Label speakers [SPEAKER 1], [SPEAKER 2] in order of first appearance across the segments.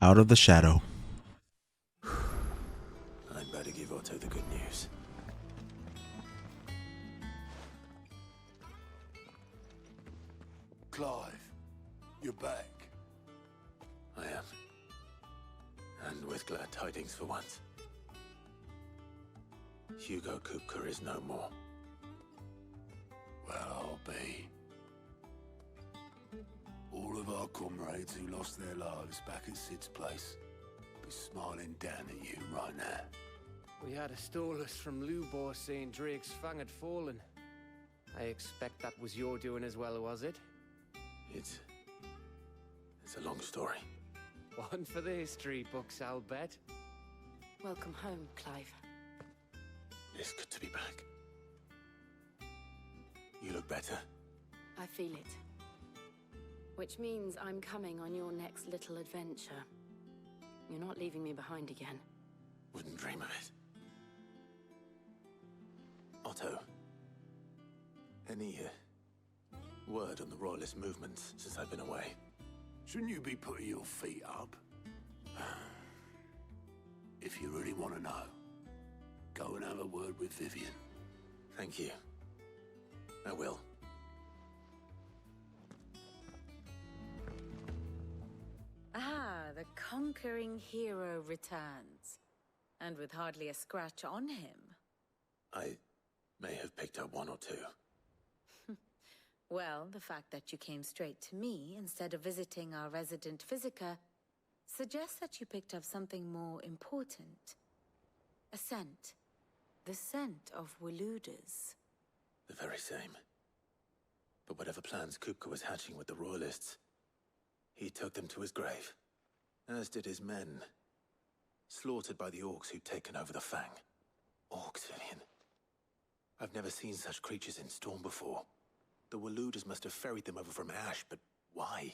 [SPEAKER 1] out of the shadow.
[SPEAKER 2] I'd better give Otto the good news.
[SPEAKER 3] Clive, you're back.
[SPEAKER 2] I am. And with glad tidings for once. Hugo Kupka is no more.
[SPEAKER 3] Well, I'll be. All of our comrades who lost their lives back at Sid's place be smiling down at you right now.
[SPEAKER 4] We had a stolus from Lubor saying Drake's fang had fallen. I expect that was your doing as well, was it?
[SPEAKER 2] It's a long story.
[SPEAKER 4] One for the history books, I'll bet.
[SPEAKER 5] Welcome home, Clive.
[SPEAKER 2] It's good to be back. You look better.
[SPEAKER 5] I feel it. Which means I'm coming on your next little adventure. You're not leaving me behind again.
[SPEAKER 2] Wouldn't dream of it. Otto, any word on the Royalist movements since I've been away?
[SPEAKER 3] Shouldn't you be putting your feet up? If you really want to know, go and have a word with Vivian.
[SPEAKER 2] Thank you. I will.
[SPEAKER 6] Ah, the conquering hero returns. And with hardly a scratch on him.
[SPEAKER 2] I may have picked up one or two.
[SPEAKER 6] Well, the fact that you came straight to me instead of visiting our resident physiker suggests that you picked up something more important. A scent. The scent of Walooders.
[SPEAKER 2] The very same. But whatever plans Kupka was hatching with the Royalists, he took them to his grave. As did his men. Slaughtered by the orcs who'd taken over the Fang. Orcs, Vivian. I've never seen such creatures in Storm before. The Walooders must have ferried them over from Ash, but why?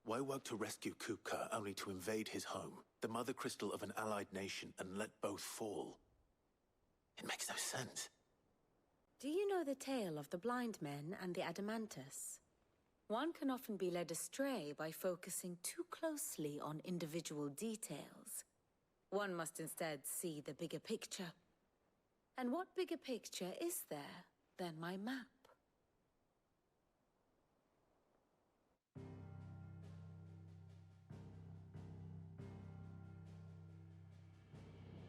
[SPEAKER 2] Why work to rescue Kupka only to invade his home, the mother crystal of an allied nation, and let both fall? It makes no sense.
[SPEAKER 6] Do you know the tale of the blind men and the Adamantus? One can often be led astray by focusing too closely on individual details. One must instead see the bigger picture. And what bigger picture is there than my map?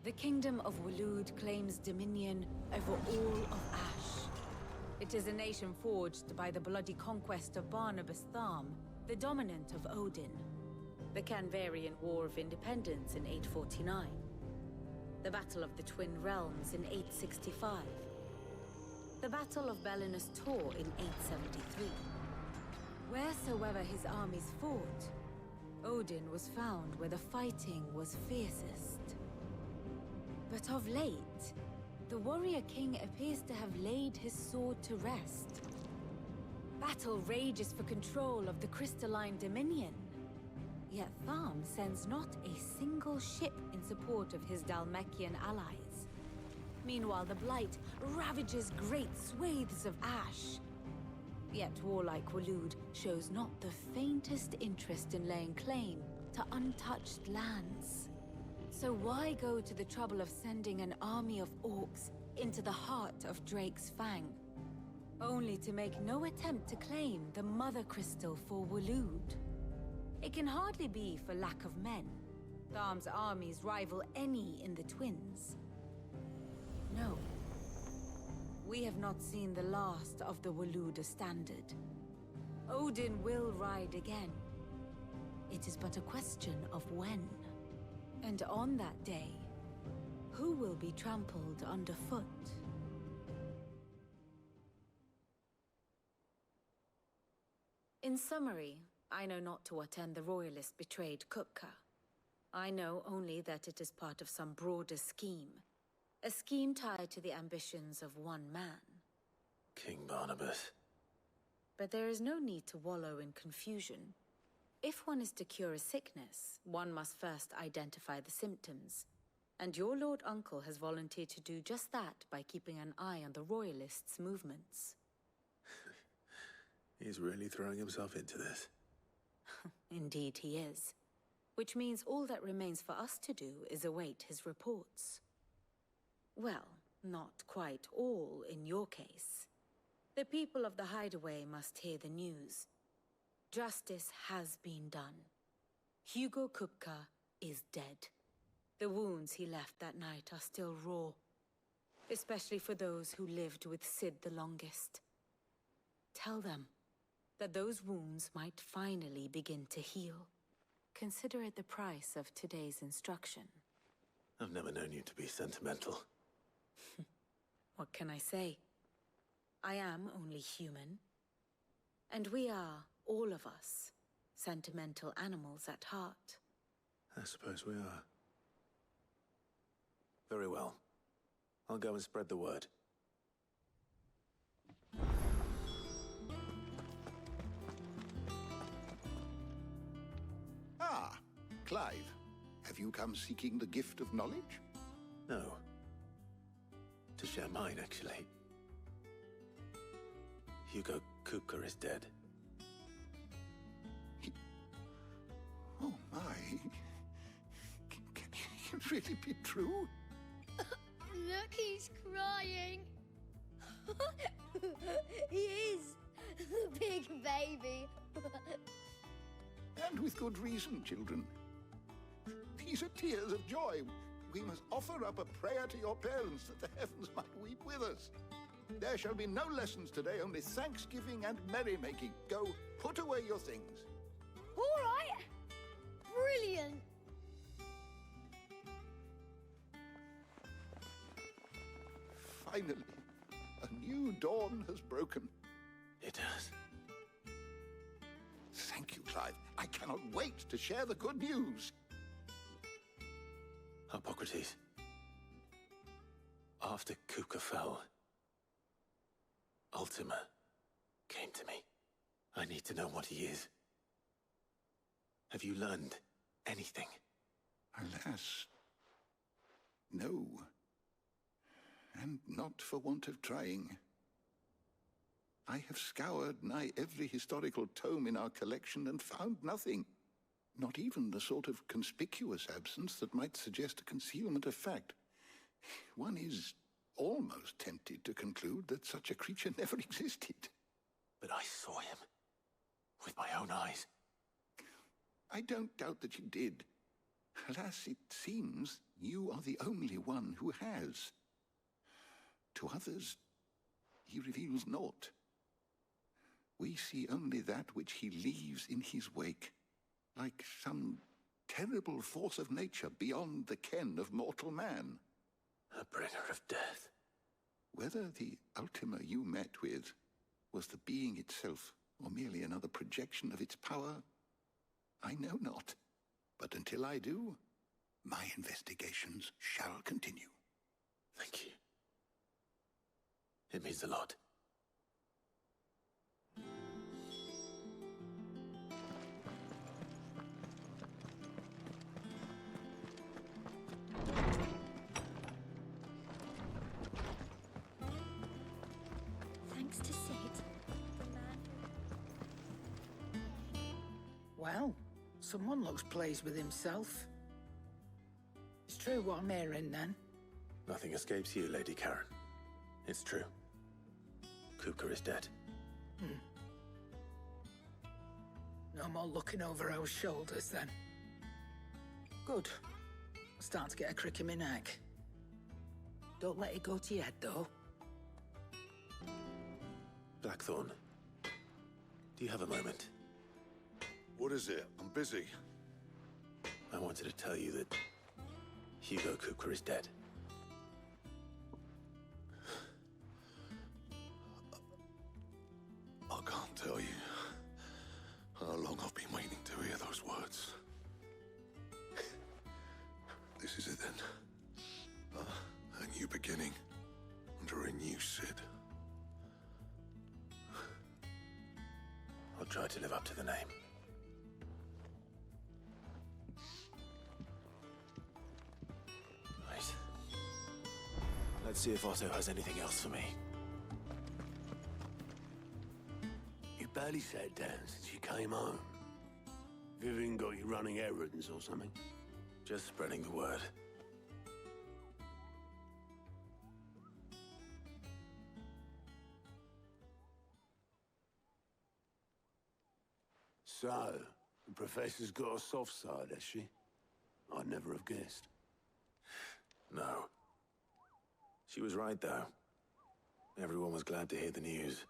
[SPEAKER 6] The Kingdom of Walood claims dominion over all of Ash. It is a nation forged by the bloody conquest of Barnabas Tharm, the dominant of Odin. The Canvarian War of Independence in 849. The Battle of the Twin Realms in 865. The Battle of Belinus Tor in 873. Wheresoever his armies fought, Odin was found where the fighting was fiercest. But of late, the warrior king appears to have laid his sword to rest. Battle rages for control of the crystalline dominion. Yet Tharm sends not a single ship in support of his Dhalmekian allies. Meanwhile, the Blight ravages great swathes of Ash. Yet warlike Walood shows not the faintest interest in laying claim to untouched lands. So why go to the trouble of sending an army of orcs into the heart of Drake's Fang, only to make no attempt to claim the Mother Crystal for Walood? It can hardly be for lack of men. Tharm's armies rival any in the Twins. No. We have not seen the last of the Walooder standard. Odin will ride again. It is but a question of when. And on that day, who will be trampled underfoot? In summary, I know not to what end the Royalist betrayed Kupka. I know only that it is part of some broader scheme. A scheme tied to the ambitions of one man.
[SPEAKER 2] King Barnabas.
[SPEAKER 6] But there is no need to wallow in confusion. If one is to cure a sickness, one must first identify the symptoms. And your Lord Uncle has volunteered to do just that by keeping an eye on the Royalists' movements.
[SPEAKER 2] He's really throwing himself into this.
[SPEAKER 6] Indeed he is. which means all that remains for us to do is await his reports. Well, not quite all in your case. The people of the Hideaway must hear the news. Justice has been done. Hugo Kupka is dead. The wounds he left that night are still raw, especially for those who lived with Sid the longest. Tell them that those wounds might finally begin to heal. Consider it the price of today's instruction.
[SPEAKER 2] I've never known you to be sentimental.
[SPEAKER 6] What can I say? I am only human. And we are, all of us, sentimental animals at heart.
[SPEAKER 2] I suppose we are. Very well. I'll go and spread the word.
[SPEAKER 3] Ah, Clive. Have you come seeking the gift of knowledge?
[SPEAKER 2] No. To share mine, actually. Hugo Kupka is dead.
[SPEAKER 3] Oh my. Can it really be true?
[SPEAKER 1] Look, he's crying. He is. Big baby.
[SPEAKER 3] And with good reason, children. These are tears of joy. We must offer up a prayer to your parents that the heavens might weep with us. There shall be no lessons today, only thanksgiving and merrymaking. Go, put away your things.
[SPEAKER 1] All right. Brilliant.
[SPEAKER 3] Finally, a new dawn has broken.
[SPEAKER 2] It has.
[SPEAKER 3] Thank you, Clive. I cannot wait to share the good news.
[SPEAKER 2] Hippocrates. After Kupka fell, Ultima came to me. I need to know what he is. Have you learned anything?
[SPEAKER 3] Alas, no. And not for want of trying. I have scoured nigh every historical tome in our collection and found nothing. Not even the sort of conspicuous absence that might suggest a concealment of fact. One is almost tempted to conclude that such a creature never existed.
[SPEAKER 2] But I saw him. With my own eyes.
[SPEAKER 3] I don't doubt that you did. Alas, it seems you are the only one who has. To others, he reveals naught. We see only that which he leaves in his wake, like some terrible force of nature beyond the ken of mortal man.
[SPEAKER 2] A bringer of death.
[SPEAKER 3] Whether the Ultima you met with was the being itself, or merely another projection of its power, I know not. But until I do, my investigations shall continue.
[SPEAKER 2] Thank you. It means a lot.
[SPEAKER 1] Thanks to Sid, the man.
[SPEAKER 7] Well, someone looks pleased with himself. It's true what I'm hearing, then.
[SPEAKER 2] Nothing escapes you, Lady Karen. It's true. Kupka is dead.
[SPEAKER 7] No more looking over our shoulders, then. Good. I'm starting to get a crick in my neck. Don't let it go to your head, though.
[SPEAKER 2] Blackthorn, do you have a moment?
[SPEAKER 8] What is it? I'm busy.
[SPEAKER 2] I wanted to tell you that Hugo Kupka is dead.
[SPEAKER 8] I can't tell you how long I've been waiting to hear those words. This is it then. A new beginning under a new Sid.
[SPEAKER 2] I'll try to live up to the name. Right. Let's see if Otto has anything else for me.
[SPEAKER 3] You barely sat down since you came home.
[SPEAKER 9] Vivian got you running errands or something?
[SPEAKER 2] Just spreading the word.
[SPEAKER 9] So, the Professor's got a soft side, has she? I'd never have guessed.
[SPEAKER 2] No. She was right, though. Everyone was glad to hear the news.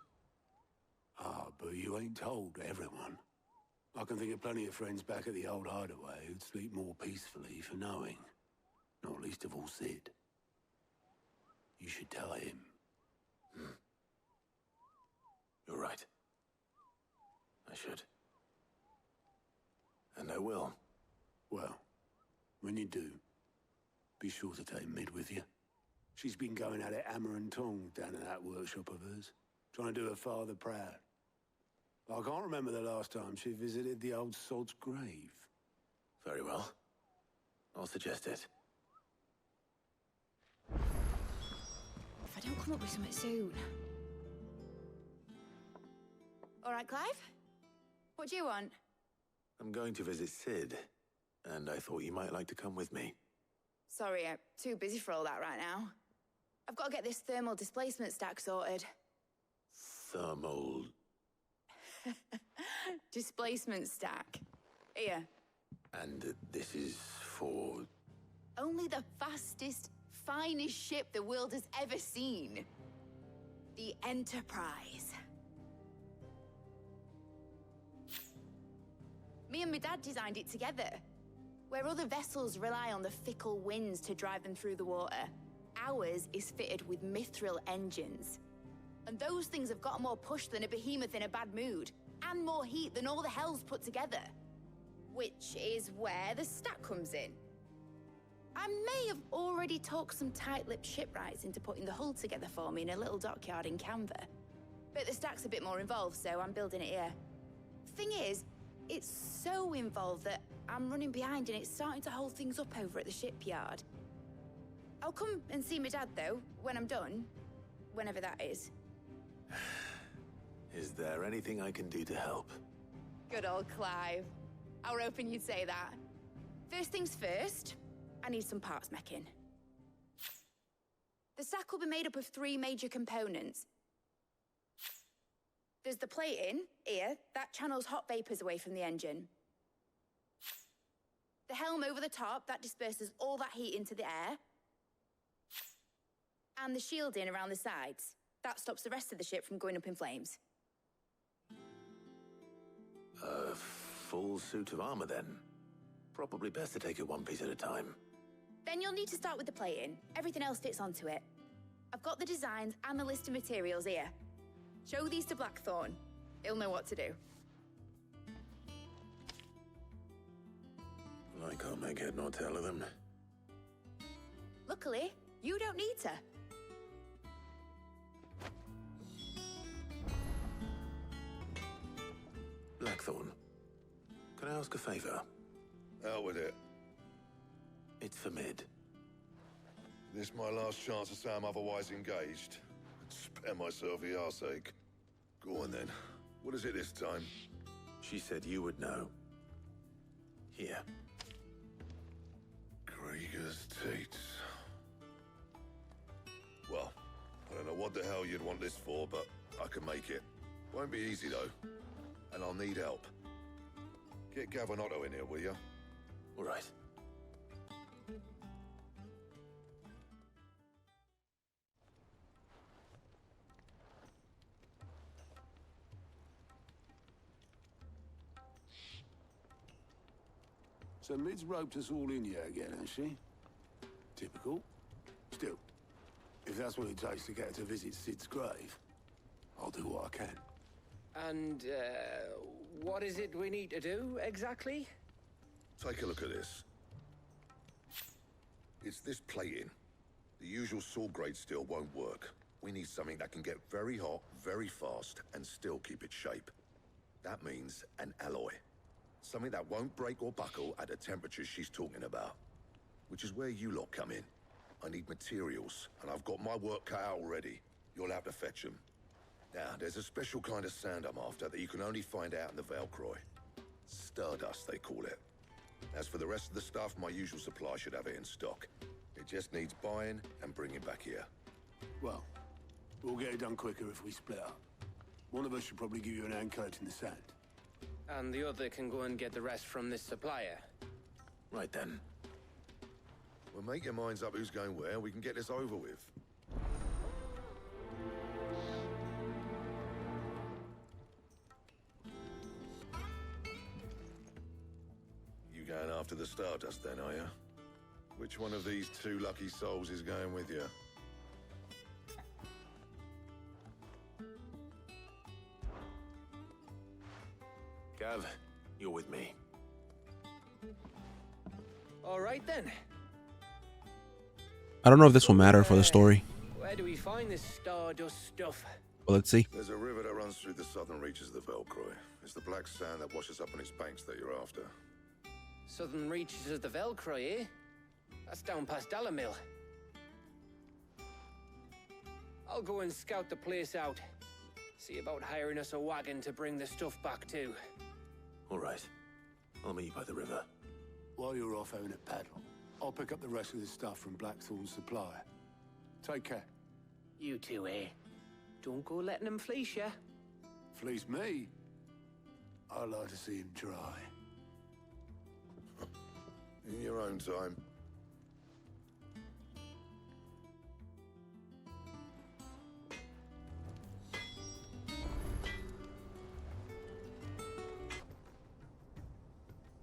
[SPEAKER 9] Ah, but you ain't told everyone. I can think of plenty of friends back at the old hideaway who'd sleep more peacefully for knowing. Not least of all Sid. You should tell him.
[SPEAKER 2] You're right. I should. And I will.
[SPEAKER 9] Well, when you do, be sure to take Mid with you. She's been going at it hammer and tongs down in that workshop of hers, trying to do her father proud. I can't remember the last time she visited the old sod's grave.
[SPEAKER 2] Very well. I'll suggest it.
[SPEAKER 1] If I don't come up with something soon. All right, Clive? What do you want?
[SPEAKER 2] I'm going to visit Sid, and I thought you might like to come with me.
[SPEAKER 1] Sorry, I'm too busy for all that right now. I've got to get this thermal displacement stack sorted.
[SPEAKER 2] Thermal...
[SPEAKER 1] Displacement stack. Here.
[SPEAKER 2] And this is for...
[SPEAKER 1] Only the fastest, finest ship the world has ever seen. The Enterprise. Me and my dad designed it together. Where other vessels rely on the fickle winds to drive them through the water, ours is fitted with mithril engines. And those things have got more push than a behemoth in a bad mood, and more heat than all the hells put together. Which is where the stack comes in. I may have already talked some tight-lipped shipwrights into putting the hull together for me in a little dockyard in Canva. But the stack's a bit more involved, so I'm building it here. Thing is, it's so involved that I'm running behind and it's starting to hold things up over at the shipyard. I'll come and see my dad, though, when I'm done. Whenever that is.
[SPEAKER 2] Is there anything I can do to help?
[SPEAKER 1] Good old Clive. I were hoping you'd say that. First things first, I need some parts meching. The stack will be made up of 3 major components. There's the plating, here, that channels hot vapors away from the engine. The helm over the top, that disperses all that heat into the air. And the shielding around the sides. That stops the rest of the ship from going up in flames.
[SPEAKER 2] A full suit of armor, then? Probably best to take it one piece at a time.
[SPEAKER 1] Then you'll need to start with the plating. Everything else fits onto it. I've got the designs and the list of materials here. Show these to Blackthorn. He'll know what to do.
[SPEAKER 2] I can't make head nor tail of them.
[SPEAKER 1] Luckily, you don't need to.
[SPEAKER 2] Blackthorn, can I ask a favor?
[SPEAKER 8] Out with it.
[SPEAKER 2] It's for Mid.
[SPEAKER 8] This my last chance to say I'm otherwise engaged. Spare myself the arseache. Go on then. What is it this time?
[SPEAKER 2] She said you would know. Here.
[SPEAKER 8] Krieger's Tates. Well, I don't know what the hell you'd want this for, but I can make it. Won't be easy though. And I'll need help. Get Gavin-Otto in here, will you?
[SPEAKER 2] All right.
[SPEAKER 9] So Mid's roped us all in here again, has she? Typical. Still, if that's what it takes to get her to visit Sid's grave, I'll do what I can.
[SPEAKER 4] And, what is it we need to do, exactly?
[SPEAKER 8] Take a look at this. It's this plating. The usual sword grade steel won't work. We need something that can get very hot, very fast, and still keep its shape. That means an alloy. Something that won't break or buckle at the temperatures she's talking about. Which is where you lot come in. I need materials, and I've got my work cut out already. You'll have to fetch them. Now, there's a special kind of sand I'm after that you can only find out in the Valcroy. Stardust, they call it. As for the rest of the stuff, my usual supply should have it in stock. It just needs buying and bringing back here.
[SPEAKER 9] Well, we'll get it done quicker if we split up. One of us should probably give you an hand collecting the sand.
[SPEAKER 4] And the other can go and get the rest from this supplier.
[SPEAKER 2] Right then.
[SPEAKER 8] Well, make your minds up who's going where, we can get this over with. You going after the Stardust then, are you? Which one of these two lucky souls is going with you?
[SPEAKER 2] Gav, you're with me.
[SPEAKER 4] All right then.
[SPEAKER 10] I don't know if this will matter for the story,
[SPEAKER 4] Where do we find this Stardust stuff?
[SPEAKER 10] but let's see.
[SPEAKER 8] There's a river that runs through the southern reaches of the Velcroy. It's the black sand that washes up on its banks that you're after.
[SPEAKER 4] Southern reaches of the Velcroy, eh? That's down past Dalamil. I'll go and scout the place out. See about hiring us a wagon to bring the stuff back to.
[SPEAKER 2] All right. I'll meet you by the river.
[SPEAKER 9] While you're off having a paddle, I'll pick up the rest of the stuff from Blackthorn's supplier. Take care.
[SPEAKER 4] You two, eh? Don't go letting them fleece ya.
[SPEAKER 9] Fleece me? I'd like to see him try.
[SPEAKER 8] In your own time.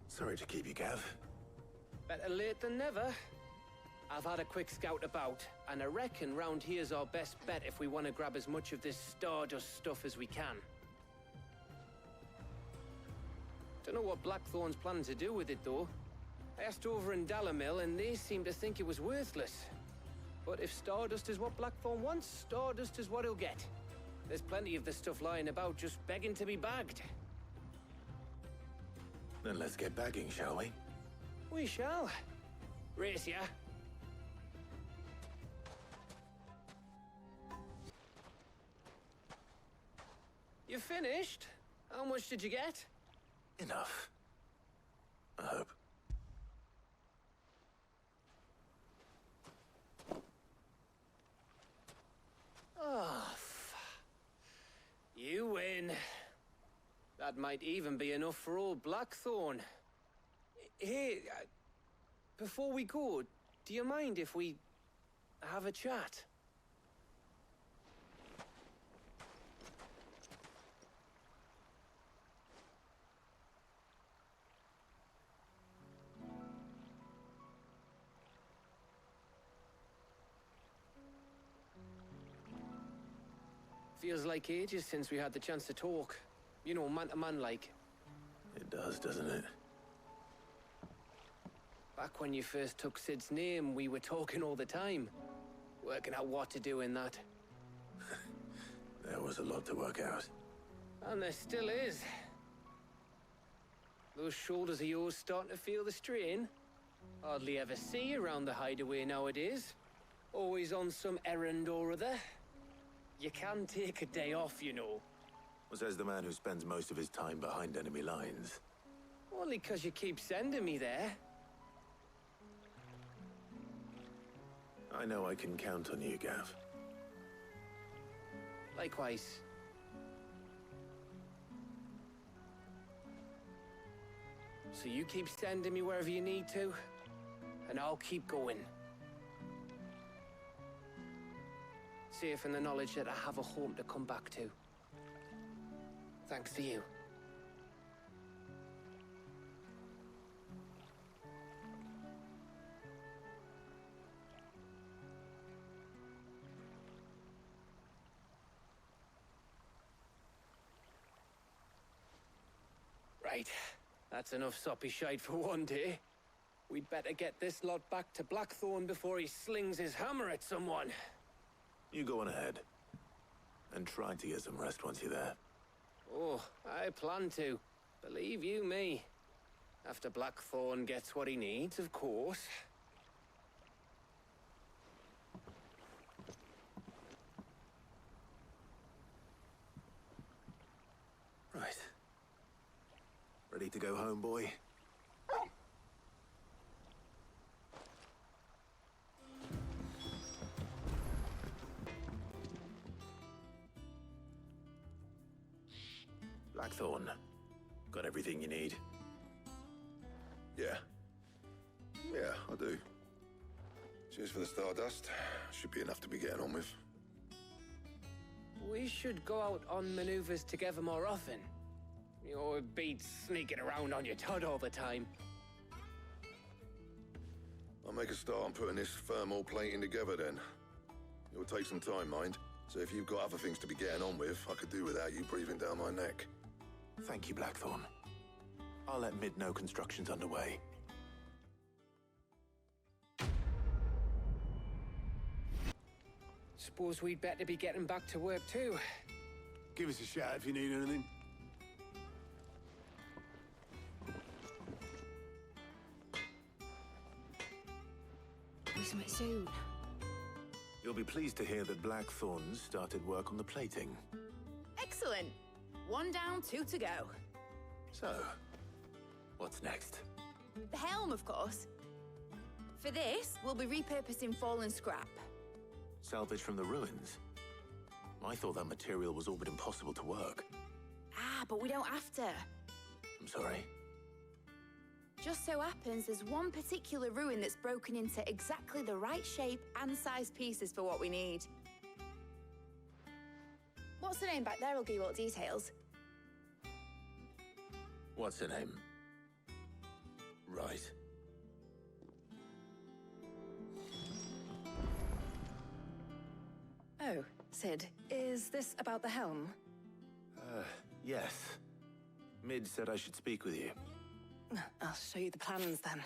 [SPEAKER 2] Sorry to keep you, Gav.
[SPEAKER 4] Better late than never. I've had a quick scout about, and I reckon round here's our best bet if we want to grab as much of this Stardust stuff as we can. Don't know what Blackthorn's planning to do with it, though. I asked over in Dalamil, and they seem to think it was worthless. But if Stardust is what Blackthorn wants, Stardust is what he'll get. There's plenty of this stuff lying about, just begging to be bagged.
[SPEAKER 2] Then let's get bagging, shall we?
[SPEAKER 4] We shall. Race ya. You finished? How much did you get?
[SPEAKER 2] Enough. I hope.
[SPEAKER 4] Oh, you win. That might even be enough for old Blackthorn. Hey, before we go, do you mind if we have a chat? Feels like ages since we had the chance to talk. You know, man to man like.
[SPEAKER 2] It does, doesn't it?
[SPEAKER 4] Back when you first took Sid's name, we were talking all the time. Working out what to do in that.
[SPEAKER 2] There was a lot to work out.
[SPEAKER 4] And there still is. Those shoulders of yours starting to feel the strain. Hardly ever see you around the hideaway nowadays. Always on some errand or other. You can take a day off, you know.
[SPEAKER 2] Well, says the man who spends most of his time behind enemy lines.
[SPEAKER 4] Only 'cause you keep sending me there.
[SPEAKER 2] I know I can count on you, Gav.
[SPEAKER 4] Likewise. So you keep sending me wherever you need to, and I'll keep going. Safe in the knowledge that I have a home to come back to. Thanks to you. Right. That's enough soppy shite for one day. We'd better get this lot back to Blackthorn before he slings his hammer at someone.
[SPEAKER 2] You go on ahead. And try to get some rest once you're there.
[SPEAKER 4] Oh, I plan to. Believe you me. After Blackthorn gets what he needs, of course.
[SPEAKER 2] Right. Ready to go home, boy? Blackthorn, got everything you need?
[SPEAKER 8] Yeah. Yeah, I do. Cheers for the stardust. Should be enough to be getting on with.
[SPEAKER 4] We should go out on maneuvers together more often. You know, it beats sneaking around on your Todd all the time.
[SPEAKER 8] I'll make a start on putting this thermal plating together then. It'll take some time, mind. So if you've got other things to be getting on with, I could do without you breathing down my neck.
[SPEAKER 2] Thank you, Blackthorn. I'll let Mid know construction's underway.
[SPEAKER 4] Suppose we'd better be getting back to work too.
[SPEAKER 9] Give us a shout if you need anything.
[SPEAKER 6] We summit soon.
[SPEAKER 2] You'll be pleased to hear that Blackthorn started work on the plating.
[SPEAKER 1] Excellent. 1 down, 2 to go.
[SPEAKER 2] So, what's next?
[SPEAKER 1] The helm, of course. For this, we'll be repurposing fallen scrap.
[SPEAKER 2] Salvage from the ruins? I thought that material was all but impossible to work.
[SPEAKER 1] Ah, but we don't have to.
[SPEAKER 2] I'm sorry.
[SPEAKER 1] Just so happens there's one particular ruin that's broken into exactly the right shape and size pieces for what we need. What's the name back there? I'll give you all the details.
[SPEAKER 2] What's her name? Right.
[SPEAKER 5] Oh, Sid, is this about the helm?
[SPEAKER 2] Yes. Mid said I should speak with you.
[SPEAKER 5] I'll show you the plans then.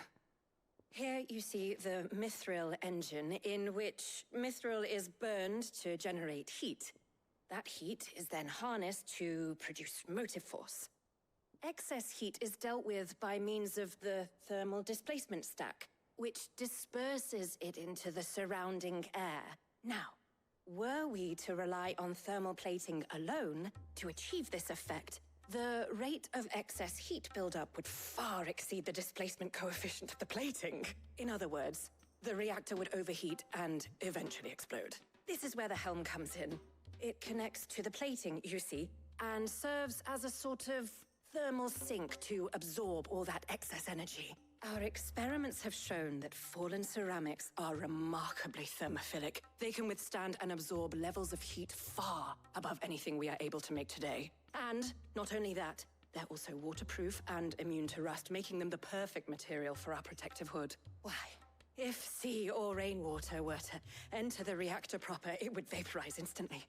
[SPEAKER 5] Here you see the mithril engine, in which mithril is burned to generate heat. That heat is then harnessed to produce motive force. Excess heat is dealt with by means of the thermal displacement stack, which disperses it into the surrounding air. Now, were we to rely on thermal plating alone to achieve this effect, the rate of excess heat buildup would far exceed the displacement coefficient of the plating. In other words, the reactor would overheat and eventually explode. This is where the helm comes in. It connects to the plating, you see, and serves as a sort of thermal sink to absorb all that excess energy. Our experiments have shown that fallen ceramics are remarkably thermophilic. They can withstand and absorb levels of heat far above anything we are able to make today. And not only that, they're also waterproof and immune to rust, making them the perfect material for our protective hood. Why? If sea or rainwater were to enter the reactor proper, it would vaporize instantly.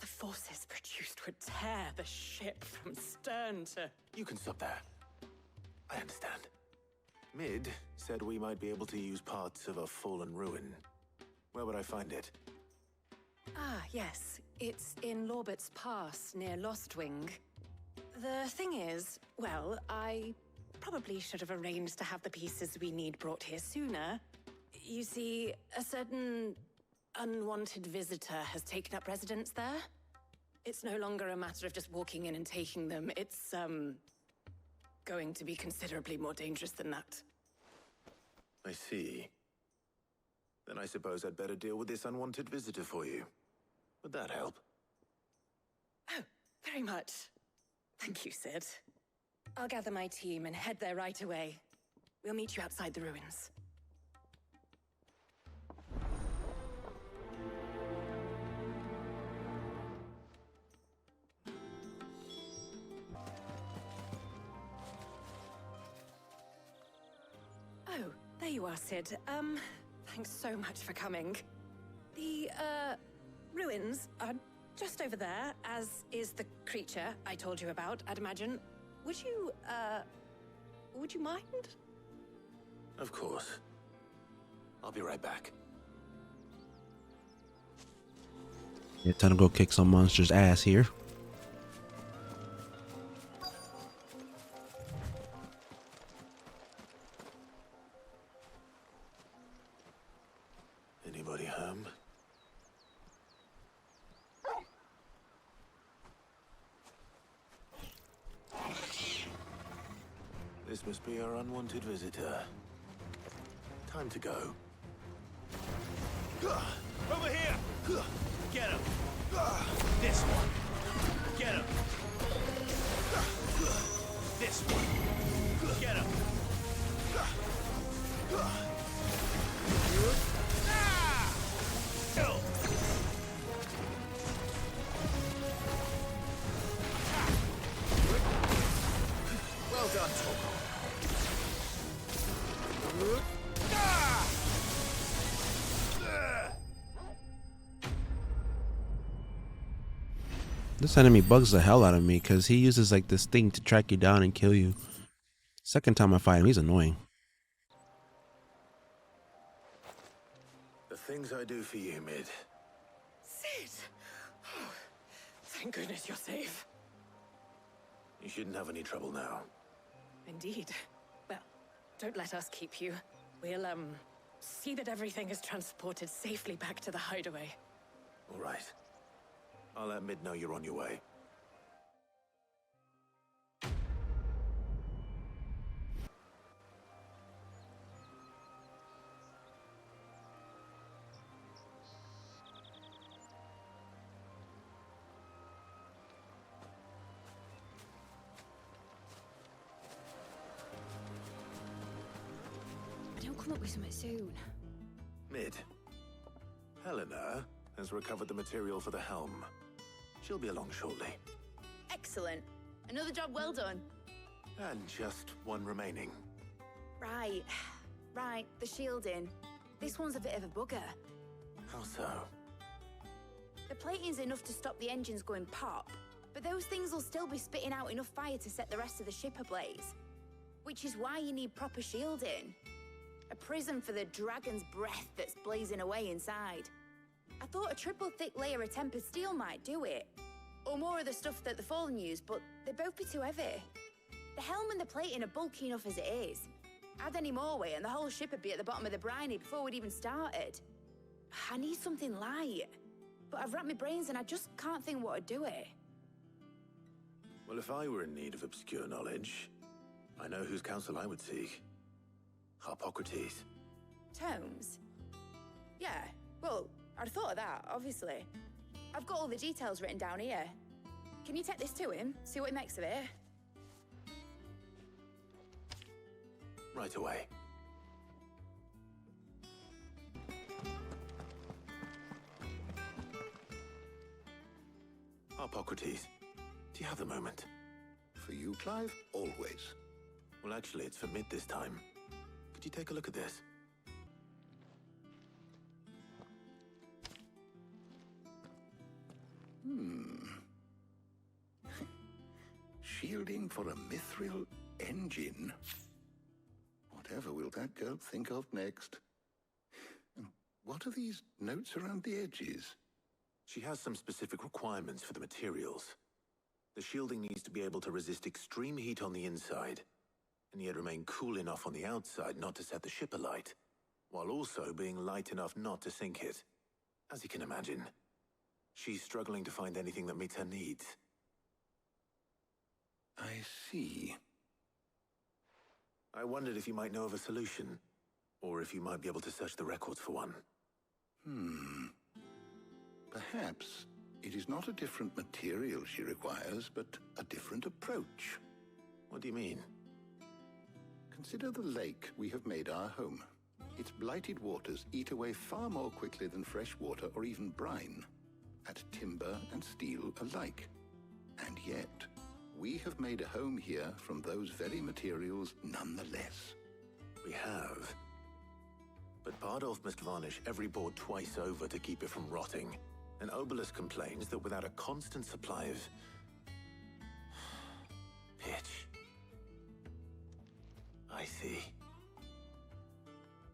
[SPEAKER 5] The forces produced would tear the ship from stern to...
[SPEAKER 2] You can stop there. I understand. Mid said we might be able to use parts of a fallen ruin. Where would I find it?
[SPEAKER 5] Ah, yes. It's in Lorbert's Pass, near Lostwing. The thing is, well, I probably should have arranged to have the pieces we need brought here sooner. You see, a certain unwanted visitor has taken up residence there. It's no longer a matter of just walking in and taking them. It's, going to be considerably more dangerous than that.
[SPEAKER 2] I see. Then I suppose I'd better deal with this unwanted visitor for you. Would that help?
[SPEAKER 5] Oh, very much. Thank you, Sid. I'll gather my team and head there right away. We'll meet you outside the ruins. Oh, there you are, Sid. Thanks so much for coming. The, ruins are just over there, as is the creature I told you about, I'd imagine. Would you mind?
[SPEAKER 2] Of course. I'll be right back.
[SPEAKER 10] Yeah, time to go kick some monster's ass here.
[SPEAKER 2] Anybody home? This must be our unwanted visitor. Time to go.
[SPEAKER 11] Over here! Get him! This one! Get him! This one! Get him!
[SPEAKER 2] Well done, Toko.
[SPEAKER 10] This enemy bugs the hell out of me because he uses like this thing to track you down and kill you. Second time I fight him, he's annoying.
[SPEAKER 2] The things I do for you, Mid.
[SPEAKER 5] Sid! Oh, thank goodness you're safe.
[SPEAKER 2] You shouldn't have any trouble now.
[SPEAKER 5] Indeed. Well, don't let us keep you. We'll, see that everything is transported safely back to the hideaway.
[SPEAKER 2] All right. I'll let Mid know you're on your way.
[SPEAKER 1] Don't come up with something soon.
[SPEAKER 2] Mid. Helena has recovered the material for the helm. She'll be along shortly.
[SPEAKER 1] Excellent. Another job well done.
[SPEAKER 2] And just one remaining.
[SPEAKER 1] Right. Right, the shielding. This one's a bit of a bugger.
[SPEAKER 2] How so?
[SPEAKER 1] The plating's enough to stop the engines going pop, but those things will still be spitting out enough fire to set the rest of the ship ablaze. Which is why you need proper shielding. A prison for the dragon's breath that's blazing away inside. I thought a triple thick layer of tempered steel might do it. Or more of the stuff that the Fallen use, but they'd both be too heavy. The helm and the plating are bulky enough as it is. Add any more weight and the whole ship would be at the bottom of the briny before we'd even started. I need something light. But I've racked my brains and I just can't think what would do it.
[SPEAKER 2] Well, if I were in need of obscure knowledge, I know whose counsel I would seek. Harpocrates.
[SPEAKER 1] Tomes? Yeah, well, I'd have thought of that, obviously. I've got all the details written down here. Can you take this to him, see what he makes of it?
[SPEAKER 2] Right away. Harpocrates, do you have the moment?
[SPEAKER 3] For you, Clive, always.
[SPEAKER 2] Well, actually, it's for Mid this time. Could you take a look at this?
[SPEAKER 3] Shielding for a mithril engine. Whatever will that girl think of next? And what are these notes around the edges?
[SPEAKER 2] She has some specific requirements for the materials. The shielding needs to be able to resist extreme heat on the inside, and yet remain cool enough on the outside not to set the ship alight, while also being light enough not to sink it. As you can imagine, she's struggling to find anything that meets her needs.
[SPEAKER 3] I see.
[SPEAKER 2] I wondered if you might know of a solution, or if you might be able to search the records for one.
[SPEAKER 3] Perhaps it is not a different material she requires, but a different approach.
[SPEAKER 2] What do you mean?
[SPEAKER 3] Consider the lake we have made our home. Its blighted waters eat away far more quickly than fresh water or even brine, at timber and steel alike. And yet, we have made a home here from those very materials nonetheless.
[SPEAKER 2] We have. But Bardolph must varnish every board twice over to keep it from rotting. And Obelisk complains that without a constant supply of pitch. I see.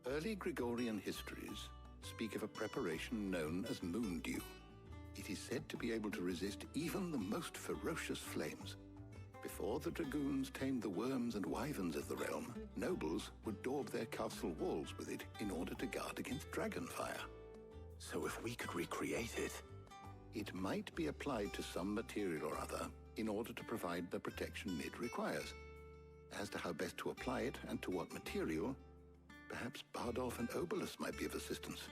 [SPEAKER 3] Early Gregorian histories speak of a preparation known as moon dew. It is said to be able to resist even the most ferocious flames. Before the dragoons tamed the worms and wyverns of the realm, nobles would daub their castle walls with it in order to guard against dragonfire.
[SPEAKER 2] So if we could recreate it...
[SPEAKER 3] It might be applied to some material or other in order to provide the protection Mid requires. As to how best to apply it and to what material, perhaps Bardolph and Obolus might be of assistance.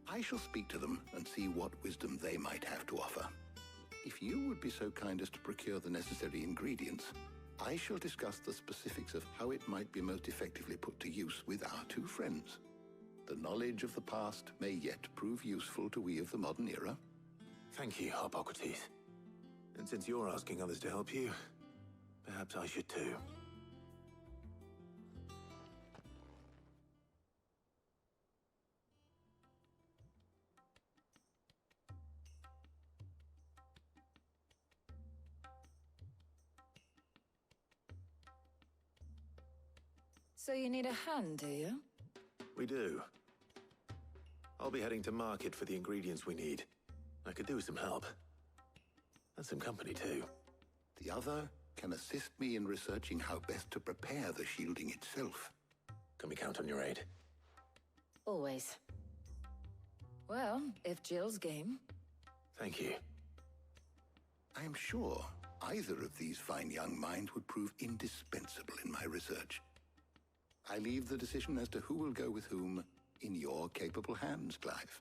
[SPEAKER 3] I shall speak to them and see what wisdom they might have to offer. If you would be so kind as to procure the necessary ingredients, I shall discuss the specifics of how it might be most effectively put to use with our two friends. The knowledge of the past may yet prove useful to we of the modern era.
[SPEAKER 2] Thank you, Hippocrates. And since you're asking others to help you, perhaps I should too.
[SPEAKER 6] So you need a hand, do you?
[SPEAKER 2] We do. I'll be heading to market for the ingredients we need. I could do with some help. And some company too.
[SPEAKER 3] The other can assist me in researching how best to prepare the shielding itself.
[SPEAKER 2] Can we count on your aid?
[SPEAKER 6] Always. Well, if Jill's game.
[SPEAKER 2] Thank you.
[SPEAKER 3] I am sure either of these fine young minds would prove indispensable in my research. I leave the decision as to who will go with whom in your capable hands, Clive.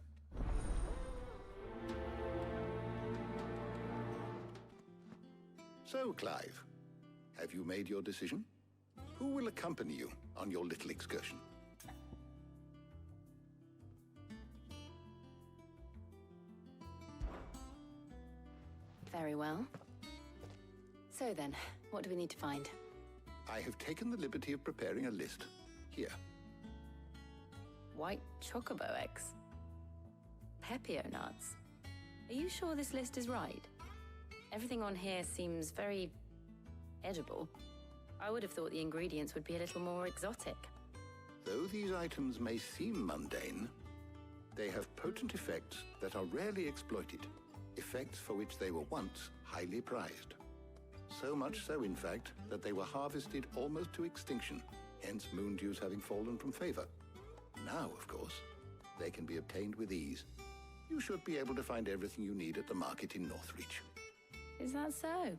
[SPEAKER 3] So, Clive, have you made your decision? Who will accompany you on your little excursion?
[SPEAKER 5] Very well. So then, what do we need to find?
[SPEAKER 3] I have taken the liberty of preparing a list. Here.
[SPEAKER 5] White chocobo eggs. Pepio nuts. Are you sure this list is right? Everything on here seems very edible. I would have thought the ingredients would be a little more exotic.
[SPEAKER 3] Though these items may seem mundane, they have potent effects that are rarely exploited, effects for which they were once highly prized. So much so, in fact, that they were harvested almost to extinction, hence moon dews having fallen from favor. Now, of course, they can be obtained with ease. You should be able to find everything you need at the market in Northreach.
[SPEAKER 5] Is that so?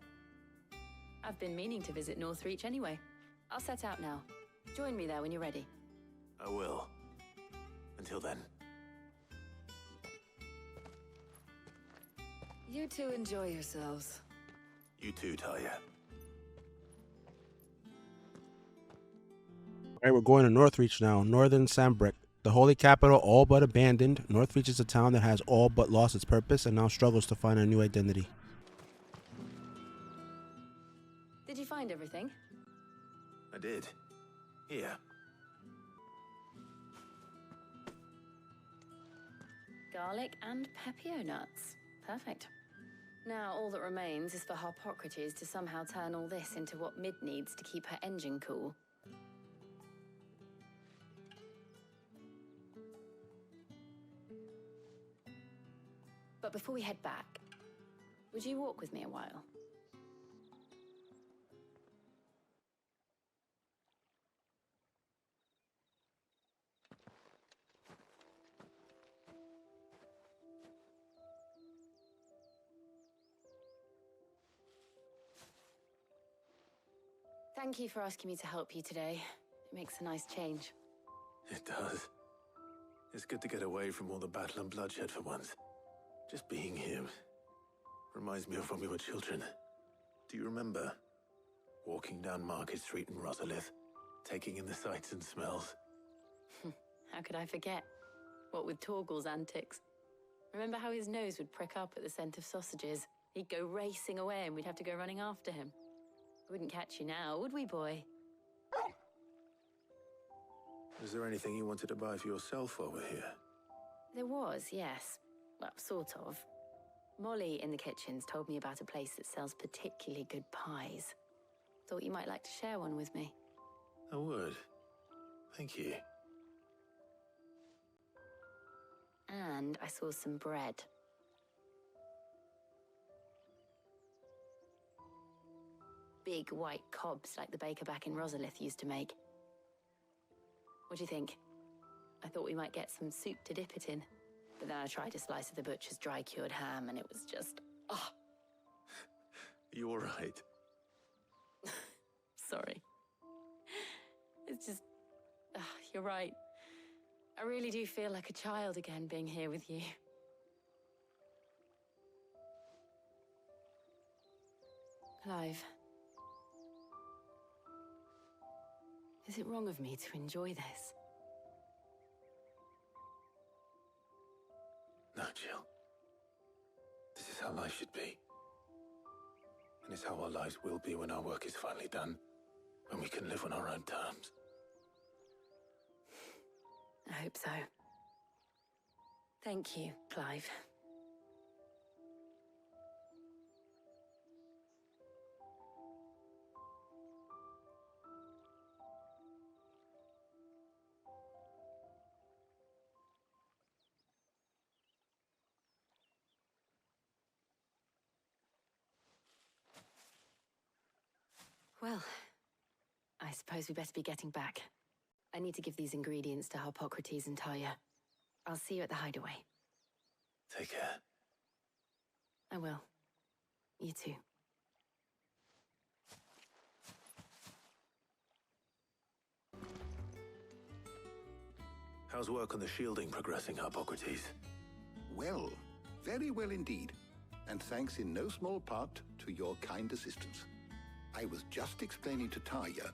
[SPEAKER 5] I've been meaning to visit Northreach anyway. I'll set out now. Join me there when you're ready.
[SPEAKER 2] I will. Until then.
[SPEAKER 6] You two enjoy yourselves.
[SPEAKER 2] You too, Talia.
[SPEAKER 10] Alright, we're going to Northreach now. Northern Sambrick. The holy capital all but abandoned. Northreach is a town that has all but lost its purpose and now struggles to find a new identity.
[SPEAKER 5] Did you find everything?
[SPEAKER 2] I did. Here.
[SPEAKER 5] Garlic and pepio nuts. Perfect. Now all that remains is for Hippocrates to somehow turn all this into what Mid needs to keep her engine cool. But before we head back, would you walk with me a while? Thank you for asking me to help you today. It makes a nice change.
[SPEAKER 2] It does. It's good to get away from all the battle and bloodshed for once. Just being here reminds me of when we were children. Do you remember? Walking down Market Street in Rosalith, taking in the sights and smells.
[SPEAKER 5] How could I forget? What with Torgal's antics. Remember how his nose would prick up at the scent of sausages? He'd go racing away and we'd have to go running after him. We wouldn't catch you now, would we, boy?
[SPEAKER 2] Was there anything you wanted to buy for yourself while we're here?
[SPEAKER 5] There was, yes. Well, sort of. Molly in the kitchens told me about a place that sells particularly good pies. Thought you might like to share one with me.
[SPEAKER 2] I would. Thank you.
[SPEAKER 5] And I saw some bread. Big white cobs like the baker back in Rosalith used to make. What do you think? I thought we might get some soup to dip it in. But then I tried a slice of the butcher's dry-cured ham and it was just...
[SPEAKER 2] You all right?
[SPEAKER 5] Sorry.
[SPEAKER 12] It's just... you're right. I really do feel like a child again being here with you. Clive. Is it wrong of me to enjoy this?
[SPEAKER 2] No, Jill. This is how life should be. And it's how our lives will be when our work is finally done. When we can live on our own terms.
[SPEAKER 12] I hope so. Thank you, Clive. Well, I suppose we better be getting back. I need to give these ingredients to Harpocrates and Talia. I'll see you at the hideaway.
[SPEAKER 2] Take care.
[SPEAKER 12] I will. You too.
[SPEAKER 2] How's work on the shielding progressing, Harpocrates?
[SPEAKER 3] Well, very well indeed. And thanks in no small part to your kind assistance. I was just explaining to Talia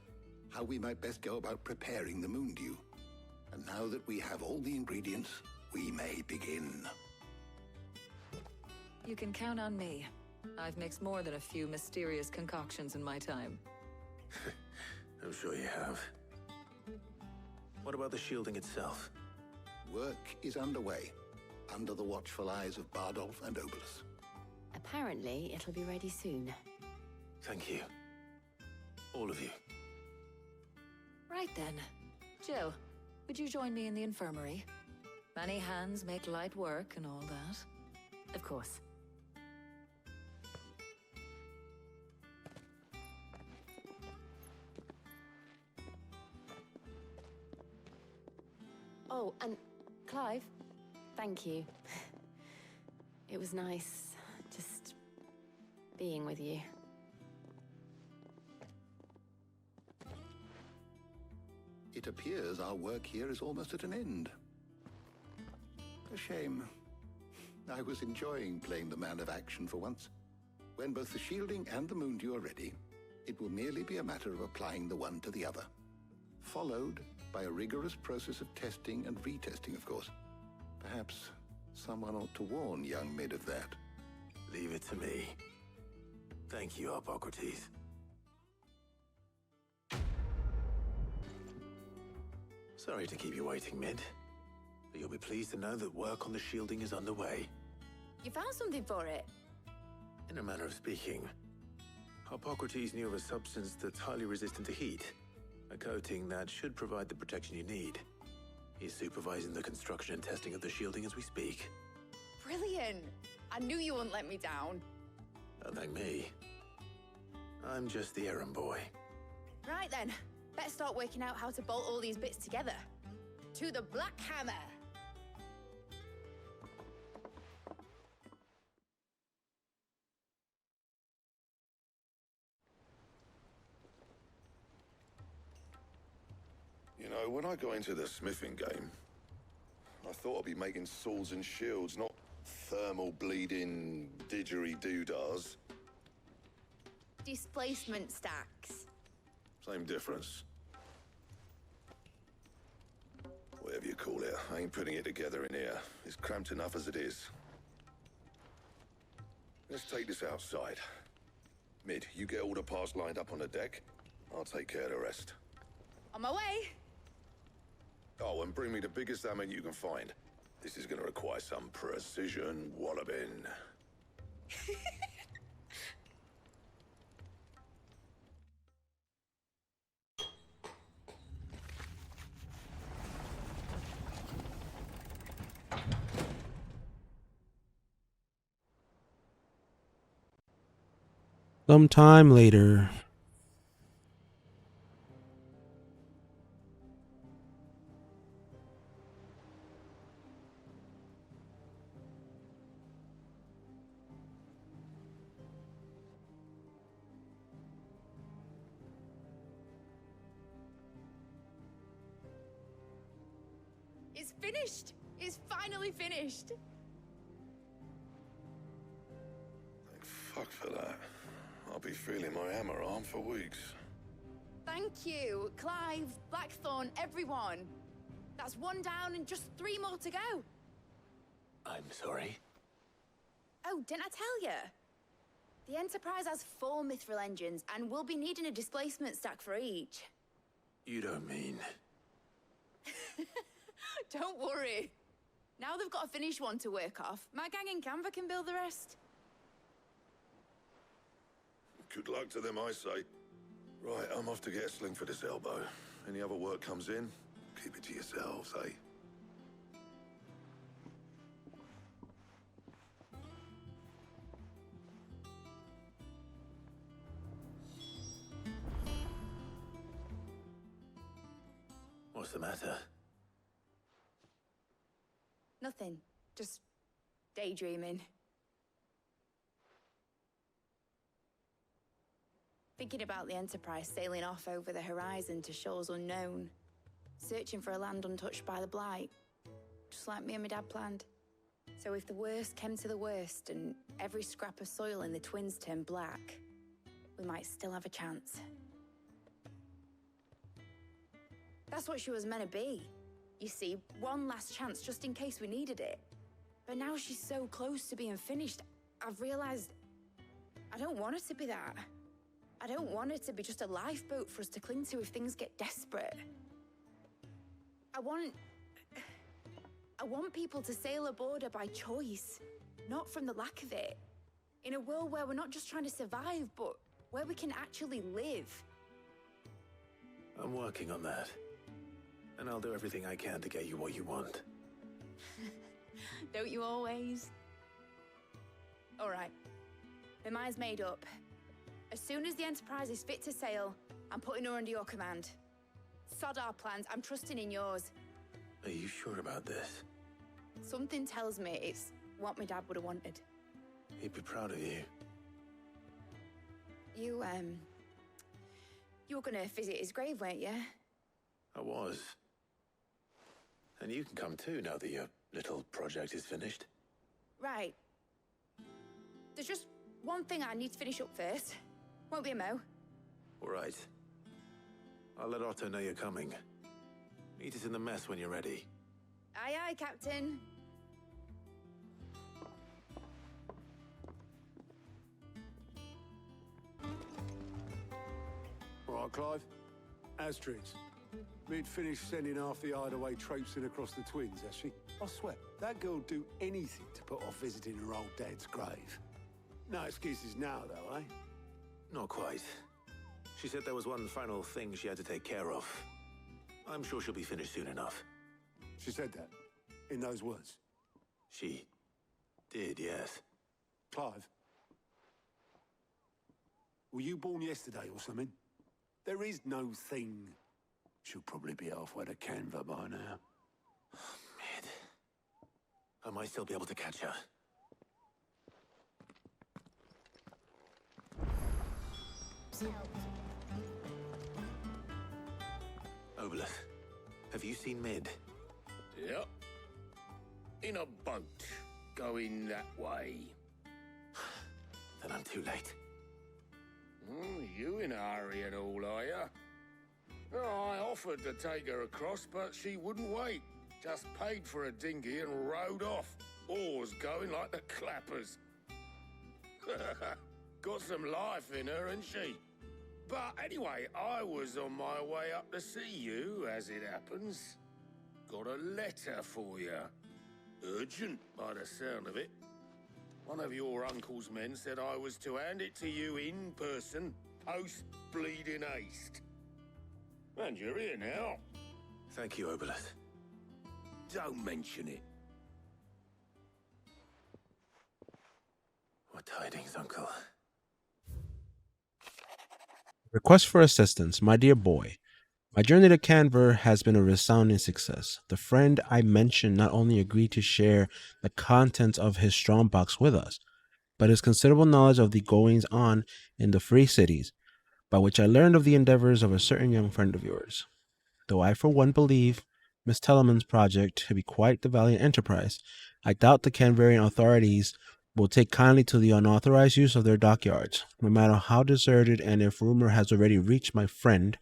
[SPEAKER 3] how we might best go about preparing the moon dew. And now that we have all the ingredients, we may begin.
[SPEAKER 13] You can count on me. I've mixed more than a few mysterious concoctions in my time.
[SPEAKER 2] I'm sure you have. What about the shielding itself?
[SPEAKER 3] Work is underway, under the watchful eyes of Bardolph and Obolus.
[SPEAKER 12] Apparently, it'll be ready soon.
[SPEAKER 2] Thank you. All of you.
[SPEAKER 13] Right then. Jill, would you join me in the infirmary? Many hands make light work and all that.
[SPEAKER 12] Of course. Oh, and Clive, thank you. It was nice just being with you.
[SPEAKER 3] It appears our work here is almost at an end. A shame. I was enjoying playing the man of action for once. When both the shielding and the moon dew are ready, it will merely be a matter of applying the one to the other. Followed by a rigorous process of testing and retesting, of course. Perhaps someone ought to warn young Mid of that.
[SPEAKER 2] Leave it to me. Thank you, Harpocrates. Sorry to keep you waiting, Mid. But you'll be pleased to know that work on the shielding is underway.
[SPEAKER 1] You found something for it?
[SPEAKER 2] In a manner of speaking, Harpocrates knew of a substance that's highly resistant to heat. A coating that should provide the protection you need. He's supervising the construction and testing of the shielding as we speak.
[SPEAKER 1] Brilliant! I knew you wouldn't let me down.
[SPEAKER 2] Don't thank me. I'm just the errand boy.
[SPEAKER 1] Right then, let's start working out how to bolt all these bits together. To the Black Hammer!
[SPEAKER 8] You know, when I got into the smithing game, I thought I'd be making swords and shields, not thermal bleeding didgeridoo-dahs.
[SPEAKER 1] Displacement stacks.
[SPEAKER 8] Same difference. Whatever you call it, I ain't putting it together in here. It's cramped enough as it is. Let's take this outside. Mid, you get all the parts lined up on the deck. I'll take care of the rest.
[SPEAKER 1] On my way!
[SPEAKER 8] Oh, and bring me the biggest hammer you can find. This is gonna require some precision walloping.
[SPEAKER 10] Sometime later.
[SPEAKER 1] finished! It's finally finished!
[SPEAKER 8] Thank fuck for that. I'll be feeling my hammer arm for weeks.
[SPEAKER 1] Thank you, Clive, Blackthorn, everyone. That's one down and just 3 more to go.
[SPEAKER 2] I'm sorry.
[SPEAKER 1] Oh, didn't I tell you? The Enterprise has 4 mithril engines, and we'll be needing a displacement stack for each.
[SPEAKER 2] You don't mean...
[SPEAKER 1] Don't worry. Now they've got a finished one to work off. My gang in Canva can build the rest.
[SPEAKER 8] Good luck to them, I say. Right, I'm off to get a sling for this elbow. Any other work comes in, keep it to yourselves, eh?
[SPEAKER 2] What's the matter?
[SPEAKER 1] Nothing. Just daydreaming. Thinking about the Enterprise sailing off over the horizon to shores unknown. Searching for a land untouched by the Blight. Just like me and my dad planned. So if the worst came to the worst and every scrap of soil in the Twins turned black, we might still have a chance. That's what she was meant to be. You see, one last chance just in case we needed it. But now she's so close to being finished, I've realized I don't want her to be that. I don't want her to be just a lifeboat for us to cling to if things get desperate. I want people to sail aboard her by choice, not from the lack of it. In a world where we're not just trying to survive, but where we can actually live.
[SPEAKER 2] I'm working on that. And I'll do everything I can to get you what you want.
[SPEAKER 1] Don't you always? All right. My mind's made up. As soon as the Enterprise is fit to sail, I'm putting her under your command. Sod our plans, I'm trusting in yours.
[SPEAKER 2] Are you sure about this?
[SPEAKER 1] Something tells me it's what my dad would have wanted.
[SPEAKER 2] He'd be proud of you.
[SPEAKER 1] You were gonna visit his grave, weren't you?
[SPEAKER 2] I was. And you can come too now that your little project is finished.
[SPEAKER 1] Right. There's just one thing I need to finish up first. Won't be a mo.
[SPEAKER 2] All right. I'll let Otto know you're coming. Meet us in the mess when you're ready.
[SPEAKER 1] Aye, aye, Captain.
[SPEAKER 9] All right, Clive. Asterix. We'd finished sending half the hideaway traipsing across the Twins, has she? I swear, that girl'd do anything to put off visiting her old dad's grave. No excuses now, though, eh?
[SPEAKER 2] Not quite. She said there was one final thing she had to take care of. I'm sure she'll be finished soon enough.
[SPEAKER 9] She said that? In those words?
[SPEAKER 2] She did, yes.
[SPEAKER 9] Clive? Were you born yesterday or something? There is no thing. She'll probably be halfway to Canva by now.
[SPEAKER 2] Mid. I might still be able to catch her. Obolus, have you seen Mid?
[SPEAKER 14] Yep. In a boat, going that way.
[SPEAKER 2] Then I'm too late.
[SPEAKER 14] You in a hurry and all, are ya? Oh, I offered to take her across, but she wouldn't wait. Just paid for a dinghy and rowed off. Oars going like the clappers. Got some life in her, ain't she? But anyway, I was on my way up to see you, as it happens. Got a letter for you. Urgent, by the sound of it. One of your uncle's men said I was to hand it to you in person, post-bleeding haste. And you're here now.
[SPEAKER 2] Thank you, Obolus.
[SPEAKER 14] Don't mention it.
[SPEAKER 2] What tidings, Uncle?
[SPEAKER 10] Request for assistance, my dear boy. My journey to Canver has been a resounding success. The friend I mentioned not only agreed to share the contents of his strongbox with us, but his considerable knowledge of the goings-on in the free cities, by which I learned of the endeavors of a certain young friend of yours. Though I for one believe Miss Tellerman's project to be quite the valiant enterprise. I doubt the Canvarian authorities will take kindly to the unauthorized use of their dockyards, no matter how deserted, and if rumor has already reached my friend,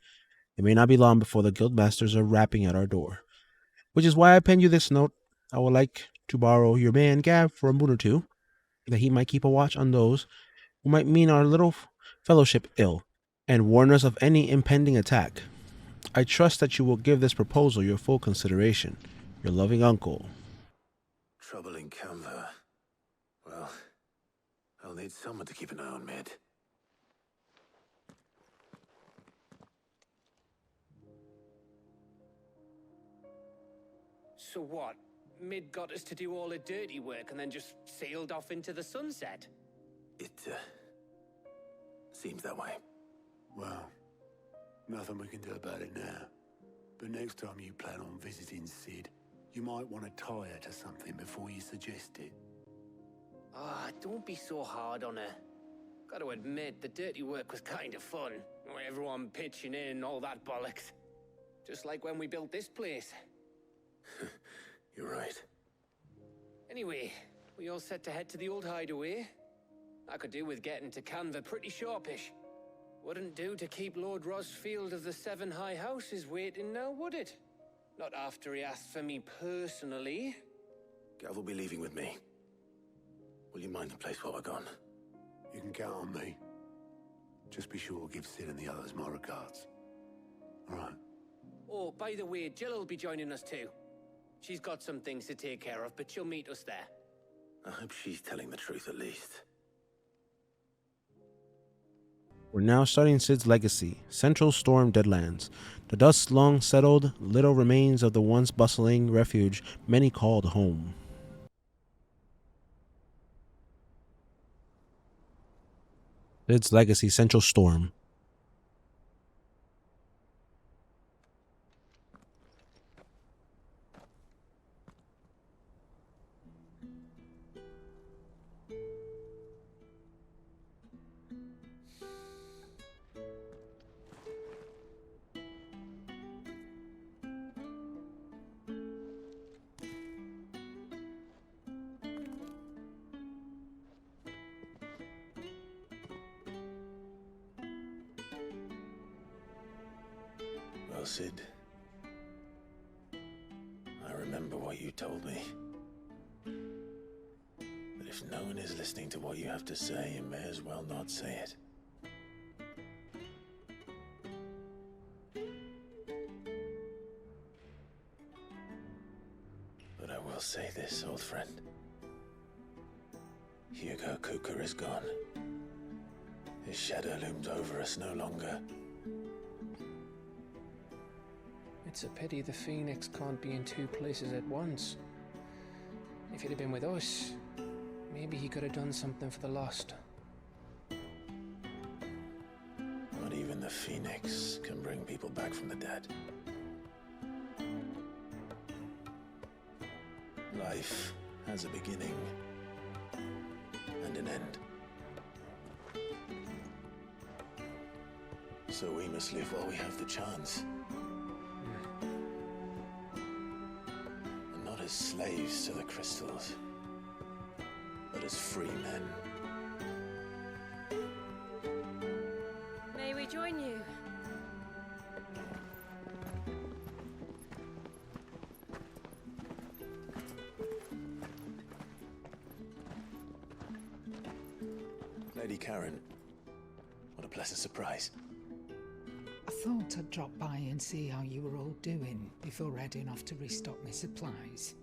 [SPEAKER 10] it may not be long before the guildmasters are rapping at our door. Which is why I penned you this note. I would like to borrow your man Gav for a moon or two, that he might keep a watch on those who might mean our little fellowship ill, and warn us of any impending attack. I trust that you will give this proposal your full consideration. Your loving uncle.
[SPEAKER 2] Trouble in Canva. Well, I'll need someone to keep an eye on Mid.
[SPEAKER 4] So what? Mid got us to do all the dirty work and then just sailed off into the sunset?
[SPEAKER 2] It, seems that way.
[SPEAKER 9] Well, nothing we can do about it now. But next time you plan on visiting Sid, you might want to tie her to something before you suggest it.
[SPEAKER 4] Ah, don't be so hard on her. Gotta admit, the dirty work was kind of fun. Everyone pitching in and all that bollocks. Just like when we built this place.
[SPEAKER 2] You're right.
[SPEAKER 4] Anyway, we all set to head to the old hideaway? I could do with getting to Canva pretty sharpish. Wouldn't do to keep Lord Rosfield of the Seven High Houses waiting now, would it? Not after he asked for me personally.
[SPEAKER 2] Gav will be leaving with me. Will you mind the place while we're gone?
[SPEAKER 9] You can count on me. Just be sure to give Sid and the others my regards. All right.
[SPEAKER 4] Oh, by the way, Jill will be joining us too. She's got some things to take care of, but she'll meet us there.
[SPEAKER 2] I hope she's telling the truth at least.
[SPEAKER 10] We're now starting Sid's legacy, Central Storm Deadlands. The dust long settled, little remains of the once bustling refuge many called home. Sid's legacy, Central Storm.
[SPEAKER 2] Well, Sid, I remember what you told me. But if no one is listening to what you have to say, you may as well not say it. But I will say this, old friend. Hugo Kuka is gone. His shadow looms over us no longer.
[SPEAKER 4] It's a pity the Phoenix can't be in two places at once. If he'd have been with us, maybe he could have done something for the Lost.
[SPEAKER 2] Not even the Phoenix can bring people back from the dead. Life has a beginning and an end. So we must live while we have the chance. And not as slaves to the crystals, but as free men.
[SPEAKER 5] May we join you?
[SPEAKER 2] Lady Karen, what a pleasant surprise.
[SPEAKER 7] I thought I'd drop by and see how you were all doing before heading off to restock my supplies.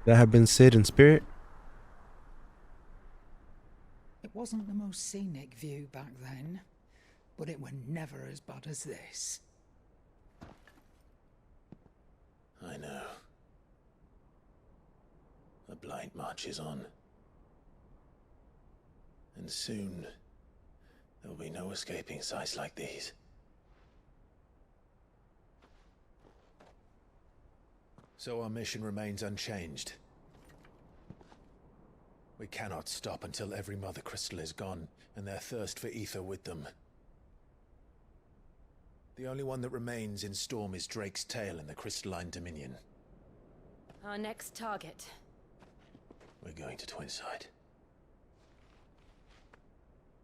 [SPEAKER 10] That have been Sid in spirit.
[SPEAKER 7] It wasn't the most scenic view back then, but it were never as bad as this.
[SPEAKER 2] I know. The Blight marches on. And soon, There'll be no escaping sights like these. So our mission remains unchanged. We cannot stop until every Mother Crystal is gone, and their thirst for ether with them. The only one that remains in Storm is Drake's tail in the Crystalline Dominion.
[SPEAKER 5] Our next target.
[SPEAKER 2] We're going to Twinside.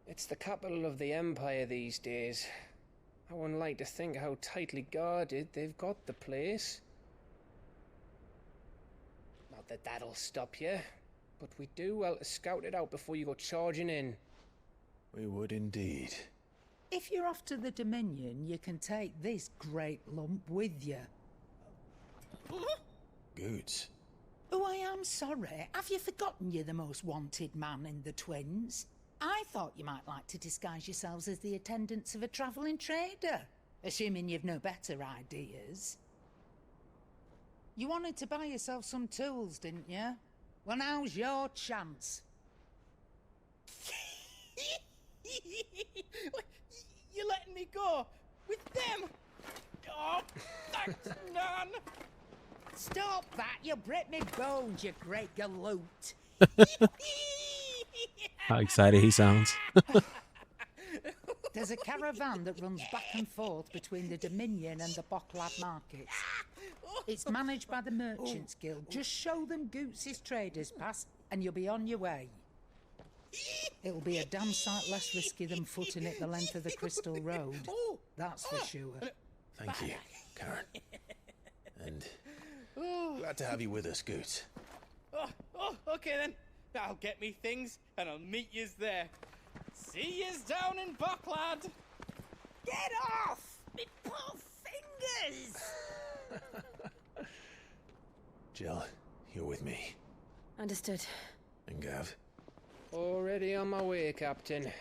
[SPEAKER 4] It's the capital of the Empire these days. I wouldn't like to think how tightly guarded they've got the place. Not that that'll stop you, but we do well to scout it out before you go charging in.
[SPEAKER 2] We would indeed.
[SPEAKER 7] If you're off to the Dominion, you can take this great lump with you.
[SPEAKER 2] Goods.
[SPEAKER 7] Oh, I am sorry. Have you forgotten you're the most wanted man in the Twins? I thought you might like to disguise yourselves as the attendants of a travelling trader, assuming you've no better ideas. You wanted to buy yourself some tools, didn't you? Well, now's your chance.
[SPEAKER 15] You're letting me go with them? Oh, thanks, Nan.
[SPEAKER 7] Stop that! You'll break me bones, you great galoot.
[SPEAKER 10] How excited he sounds.
[SPEAKER 7] There's a caravan that runs back and forth between the Dominion and the Bocklad markets. It's managed by the Merchants Guild. Just show them Goots' traders pass and you'll be on your way. It'll be a damn sight less risky than footing it the length of the Crystal Road. That's for sure.
[SPEAKER 2] Thank you, Karen. And glad to have you with us, Goots.
[SPEAKER 15] Okay then. I'll get me things and I'll meet yous there. See yous down in Bocklad.
[SPEAKER 7] Get off! Me poor fingers!
[SPEAKER 2] Jill, you're with me.
[SPEAKER 5] Understood.
[SPEAKER 2] And Gav?
[SPEAKER 4] Already on my way, Captain.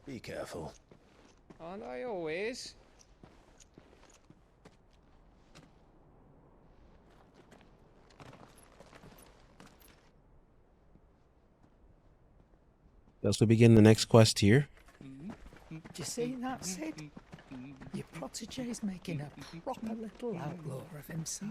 [SPEAKER 2] Be careful.
[SPEAKER 4] Aren't I always?
[SPEAKER 10] Thus we begin the next quest here.
[SPEAKER 7] Do you see that, Sid? Your protege's making a proper little outlaw of himself.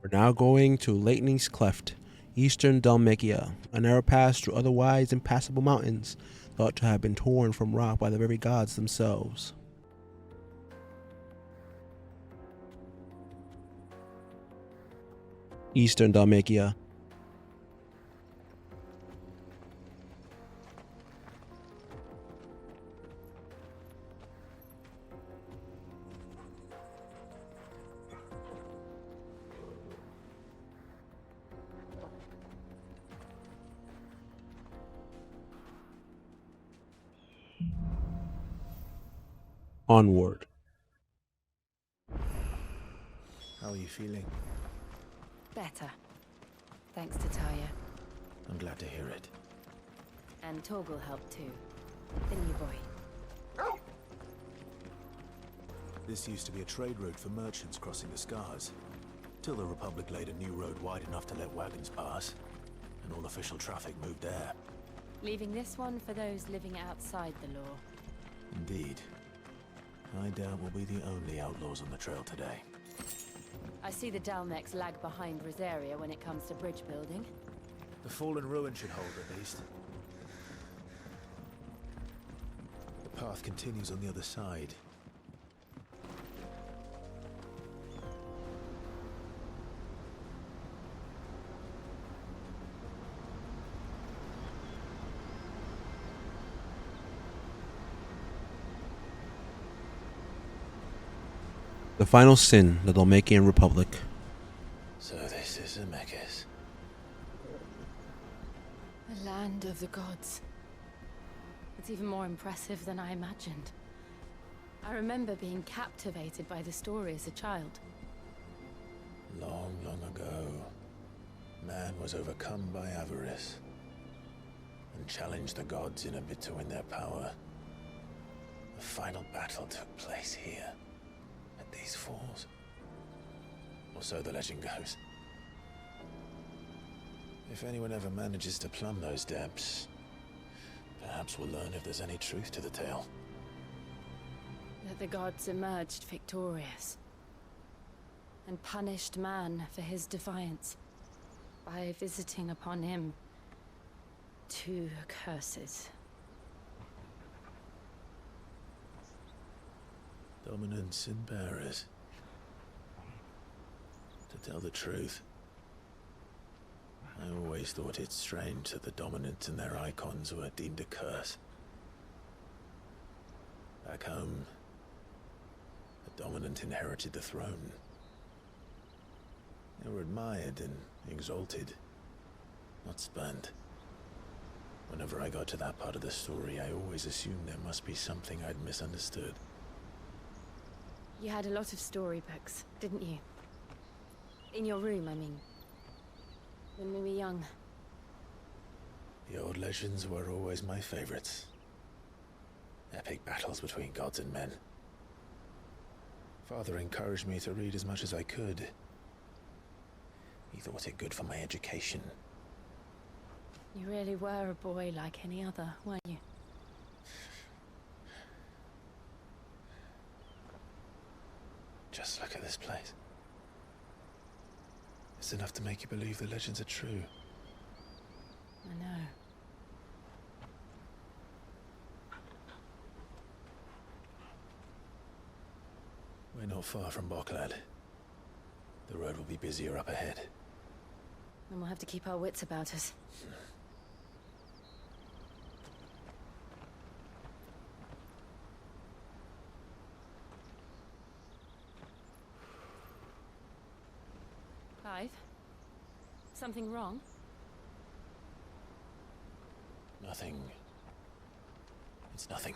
[SPEAKER 10] We're now going to Lightning's Cleft, eastern Dalmatia, a narrow pass through otherwise impassable mountains, thought to have been torn from rock by the very gods themselves. Eastern Dalmatia. Onward.
[SPEAKER 2] How are you feeling?
[SPEAKER 12] Better. Thanks to Taya.
[SPEAKER 2] I'm glad to hear it.
[SPEAKER 12] And Torgal helped too. The new boy.
[SPEAKER 2] This used to be a trade route for merchants crossing the Scars, till the Republic laid a new road wide enough to let wagons pass, and all official traffic moved there.
[SPEAKER 12] Leaving this one for those living outside the law.
[SPEAKER 2] Indeed. I doubt we'll be the only outlaws on the trail today.
[SPEAKER 12] I see the Dalmecs lag behind Rosaria when it comes to bridge building.
[SPEAKER 2] The fallen ruin should hold, at least. The path continues on the other side.
[SPEAKER 10] The final sin, the Dalmatian Republic.
[SPEAKER 2] So this is Zemeckis.
[SPEAKER 12] The land of the gods. It's even more impressive than I imagined. I remember being captivated by the story as a child.
[SPEAKER 2] Long, long ago, man was overcome by avarice and challenged the gods in a bid to win their power. The final battle took place here, at these falls. Or so the legend goes. If anyone ever manages to plumb those depths, perhaps we'll learn if there's any truth to the tale.
[SPEAKER 12] That the gods emerged victorious and punished man for his defiance by visiting upon him 2 curses.
[SPEAKER 2] Dominants and bearers. To tell the truth, I always thought it strange that the dominants and their icons were deemed a curse. Back home, the dominant inherited the throne. They were admired and exalted, not spurned. Whenever I got to that part of the story, I always assumed there must be something I'd misunderstood.
[SPEAKER 12] You had a lot of storybooks, didn't you? In your room, I mean. When we were young.
[SPEAKER 2] The old legends were always my favorites. Epic battles between gods and men. Father encouraged me to read as much as I could. He thought it good for my education.
[SPEAKER 12] You really were a boy like any other, weren't you?
[SPEAKER 2] Just look at this place. It's enough to make you believe the legends are true.
[SPEAKER 12] I know.
[SPEAKER 2] We're not far from Boklad. The road will be busier up ahead.
[SPEAKER 12] And we'll have to keep our wits about us. Clive? Something wrong?
[SPEAKER 2] Nothing. It's nothing.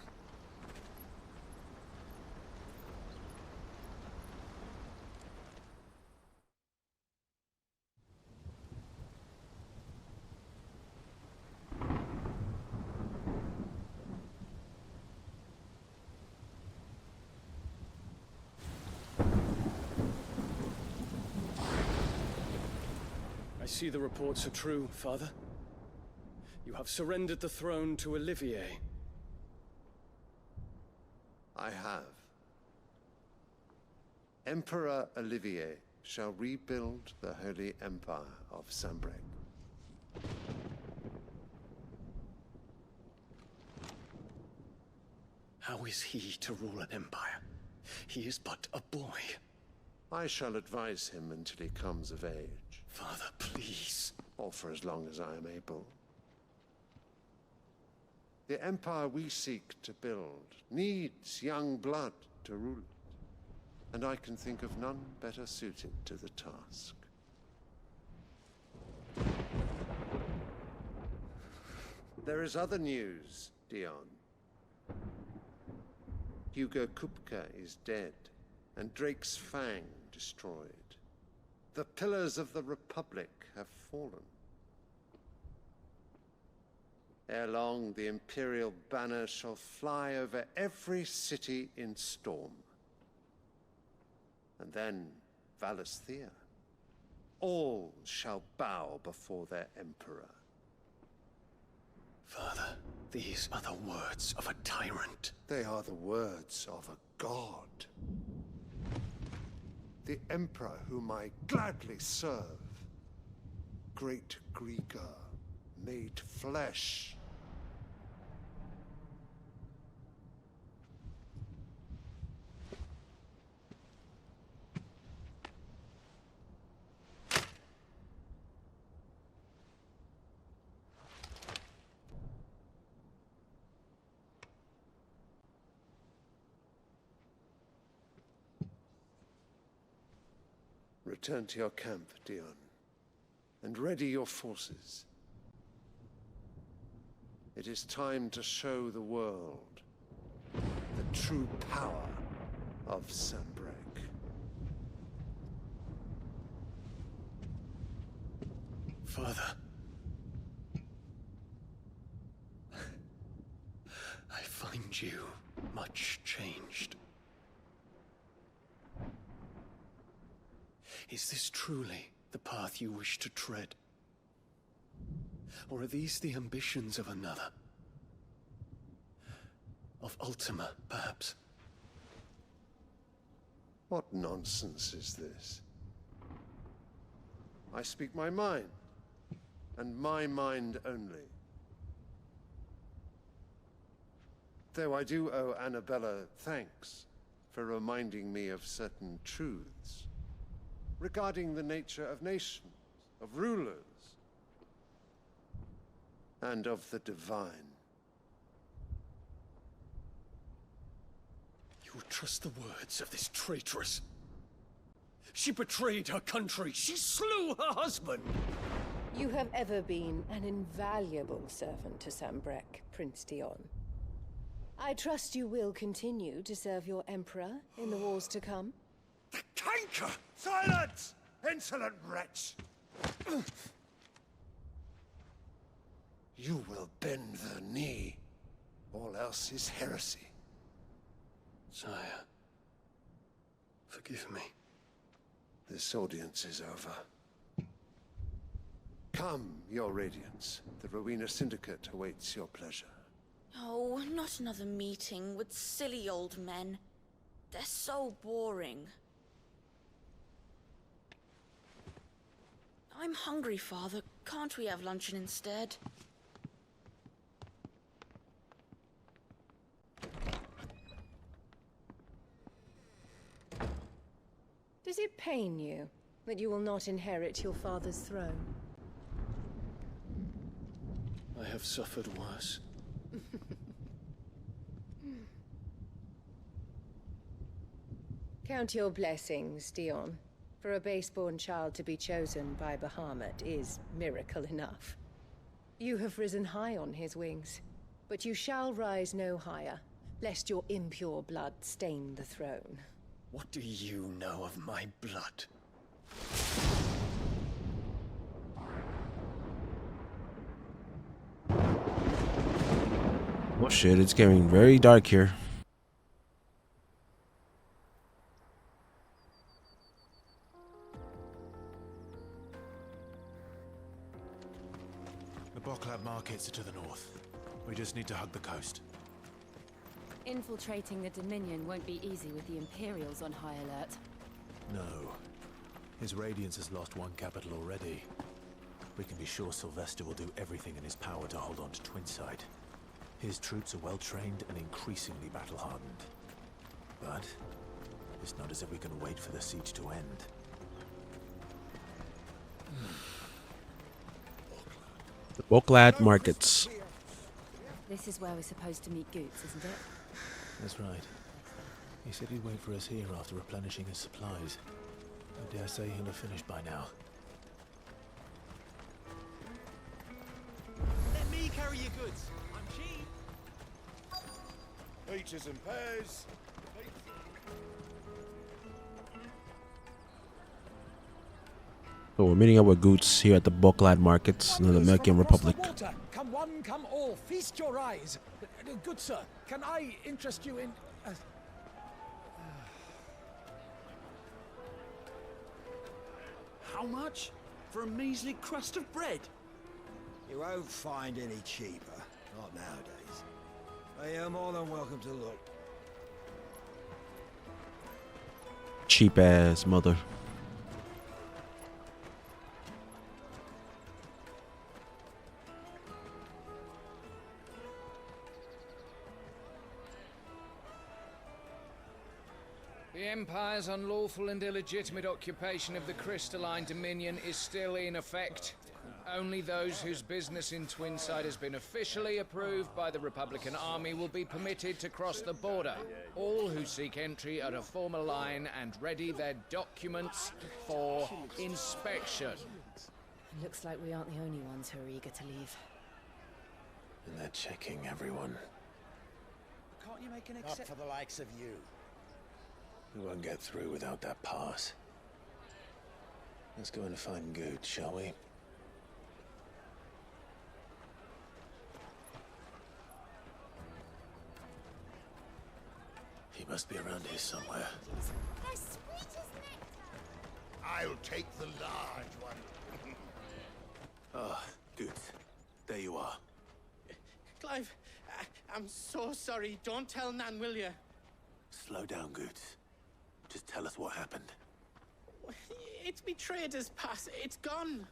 [SPEAKER 16] I see the reports are true, Father. You have surrendered the throne to Olivier.
[SPEAKER 17] I have. Emperor Olivier shall rebuild the Holy Empire of Sanbreque.
[SPEAKER 16] How is he to rule an empire? He is but a boy.
[SPEAKER 17] I shall advise him until he comes of age.
[SPEAKER 16] Father, please.
[SPEAKER 17] Or for as long as I am able. The empire we seek to build needs young blood to rule it, and I can think of none better suited to the task. There is other news, Dion. Hugo Kupka is dead, and Drake's Fang destroyed. The pillars of the Republic have fallen. Ere long, the Imperial banner shall fly over every city in Storm. And then, Valisthea. All shall bow before their Emperor.
[SPEAKER 16] Father, these are the words of a tyrant.
[SPEAKER 17] They are the words of a god. The Emperor whom I gladly serve. Great Greager, made flesh. Return to your camp, Dion, and ready your forces. It is time to show the world the true power of Sanbreque.
[SPEAKER 16] Father. I find you, much changed. Is this truly the path you wish to tread? Or are these the ambitions of another? Of Ultima, perhaps?
[SPEAKER 17] What nonsense is this? I speak my mind, and my mind only. Though I do owe Annabella thanks for reminding me of certain truths regarding the nature of nations, of rulers, and of the divine.
[SPEAKER 16] You would trust the words of this traitress? She betrayed her country. She slew her husband.
[SPEAKER 5] You have ever been an invaluable servant to Sambrek, Prince Dion. I trust you will continue to serve your Emperor in the wars to come.
[SPEAKER 11] The canker! Silence! Insolent wretch!
[SPEAKER 17] You will bend the knee. All else is heresy.
[SPEAKER 16] Sire, forgive me.
[SPEAKER 17] This audience is over. Come, your Radiance. The Rowena Syndicate awaits your pleasure.
[SPEAKER 18] Oh, not another meeting with silly old men. They're so boring. I'm hungry, Father. Can't we have luncheon instead?
[SPEAKER 5] Does it pain you that you will not inherit your father's throne?
[SPEAKER 16] I have suffered worse.
[SPEAKER 5] Count your blessings, Dion. For a base-born child to be chosen by Bahamut is miracle enough. You have risen high on his wings, but you shall rise no higher, lest your impure blood stain the throne.
[SPEAKER 16] What do you know of my blood?
[SPEAKER 10] Oh shit, it's getting very dark here.
[SPEAKER 2] The Boklab markets are to the north. We just need to hug the coast.
[SPEAKER 12] Infiltrating the Dominion won't be easy with the Imperials on high alert.
[SPEAKER 2] No. His Radiance has lost one capital already. We can be sure Sylvester will do everything in his power to hold on to Twinside. His troops are well-trained and increasingly battle-hardened. But it's not as if we can wait for the siege to end.
[SPEAKER 10] The Boklad markets.
[SPEAKER 12] This is where we're supposed to meet Goots, isn't it?
[SPEAKER 2] That's right. He said he'd wait for us here after replenishing his supplies. I dare say he'll have finished by now.
[SPEAKER 11] Let me carry your goods. I'm cheap. Peaches and pears.
[SPEAKER 10] So we're meeting up with Goots here at the Boklad markets in the Melkian Republic.
[SPEAKER 19] Come one, come all, feast your eyes. Good sir, can I interest you in...
[SPEAKER 11] How much? For a measly crust of bread?
[SPEAKER 20] You won't find any cheaper. Not nowadays. But you're more than welcome to look.
[SPEAKER 10] Cheap ass mother.
[SPEAKER 21] The Empire's unlawful and illegitimate occupation of the Crystalline Dominion is still in effect. Only those whose business in Twinside has been officially approved by the Republican Army will be permitted to cross the border. All who seek entry are to form a line and ready their documents for inspection.
[SPEAKER 12] Looks like we aren't the only ones who are eager to leave.
[SPEAKER 2] And they're checking everyone.
[SPEAKER 20] Can't you make an exception? Not for the likes of you.
[SPEAKER 2] We won't get through without that pass. Let's go and find Good, shall we? must be around here somewhere.
[SPEAKER 18] They're sweet as nectar.
[SPEAKER 14] I'll take the large one.
[SPEAKER 2] Ah, good. There you are.
[SPEAKER 15] Clive, I'm so sorry. Don't tell Nan, will you?
[SPEAKER 2] Slow down, Goots. Just tell us what happened.
[SPEAKER 15] It's me trader's pass. It's gone.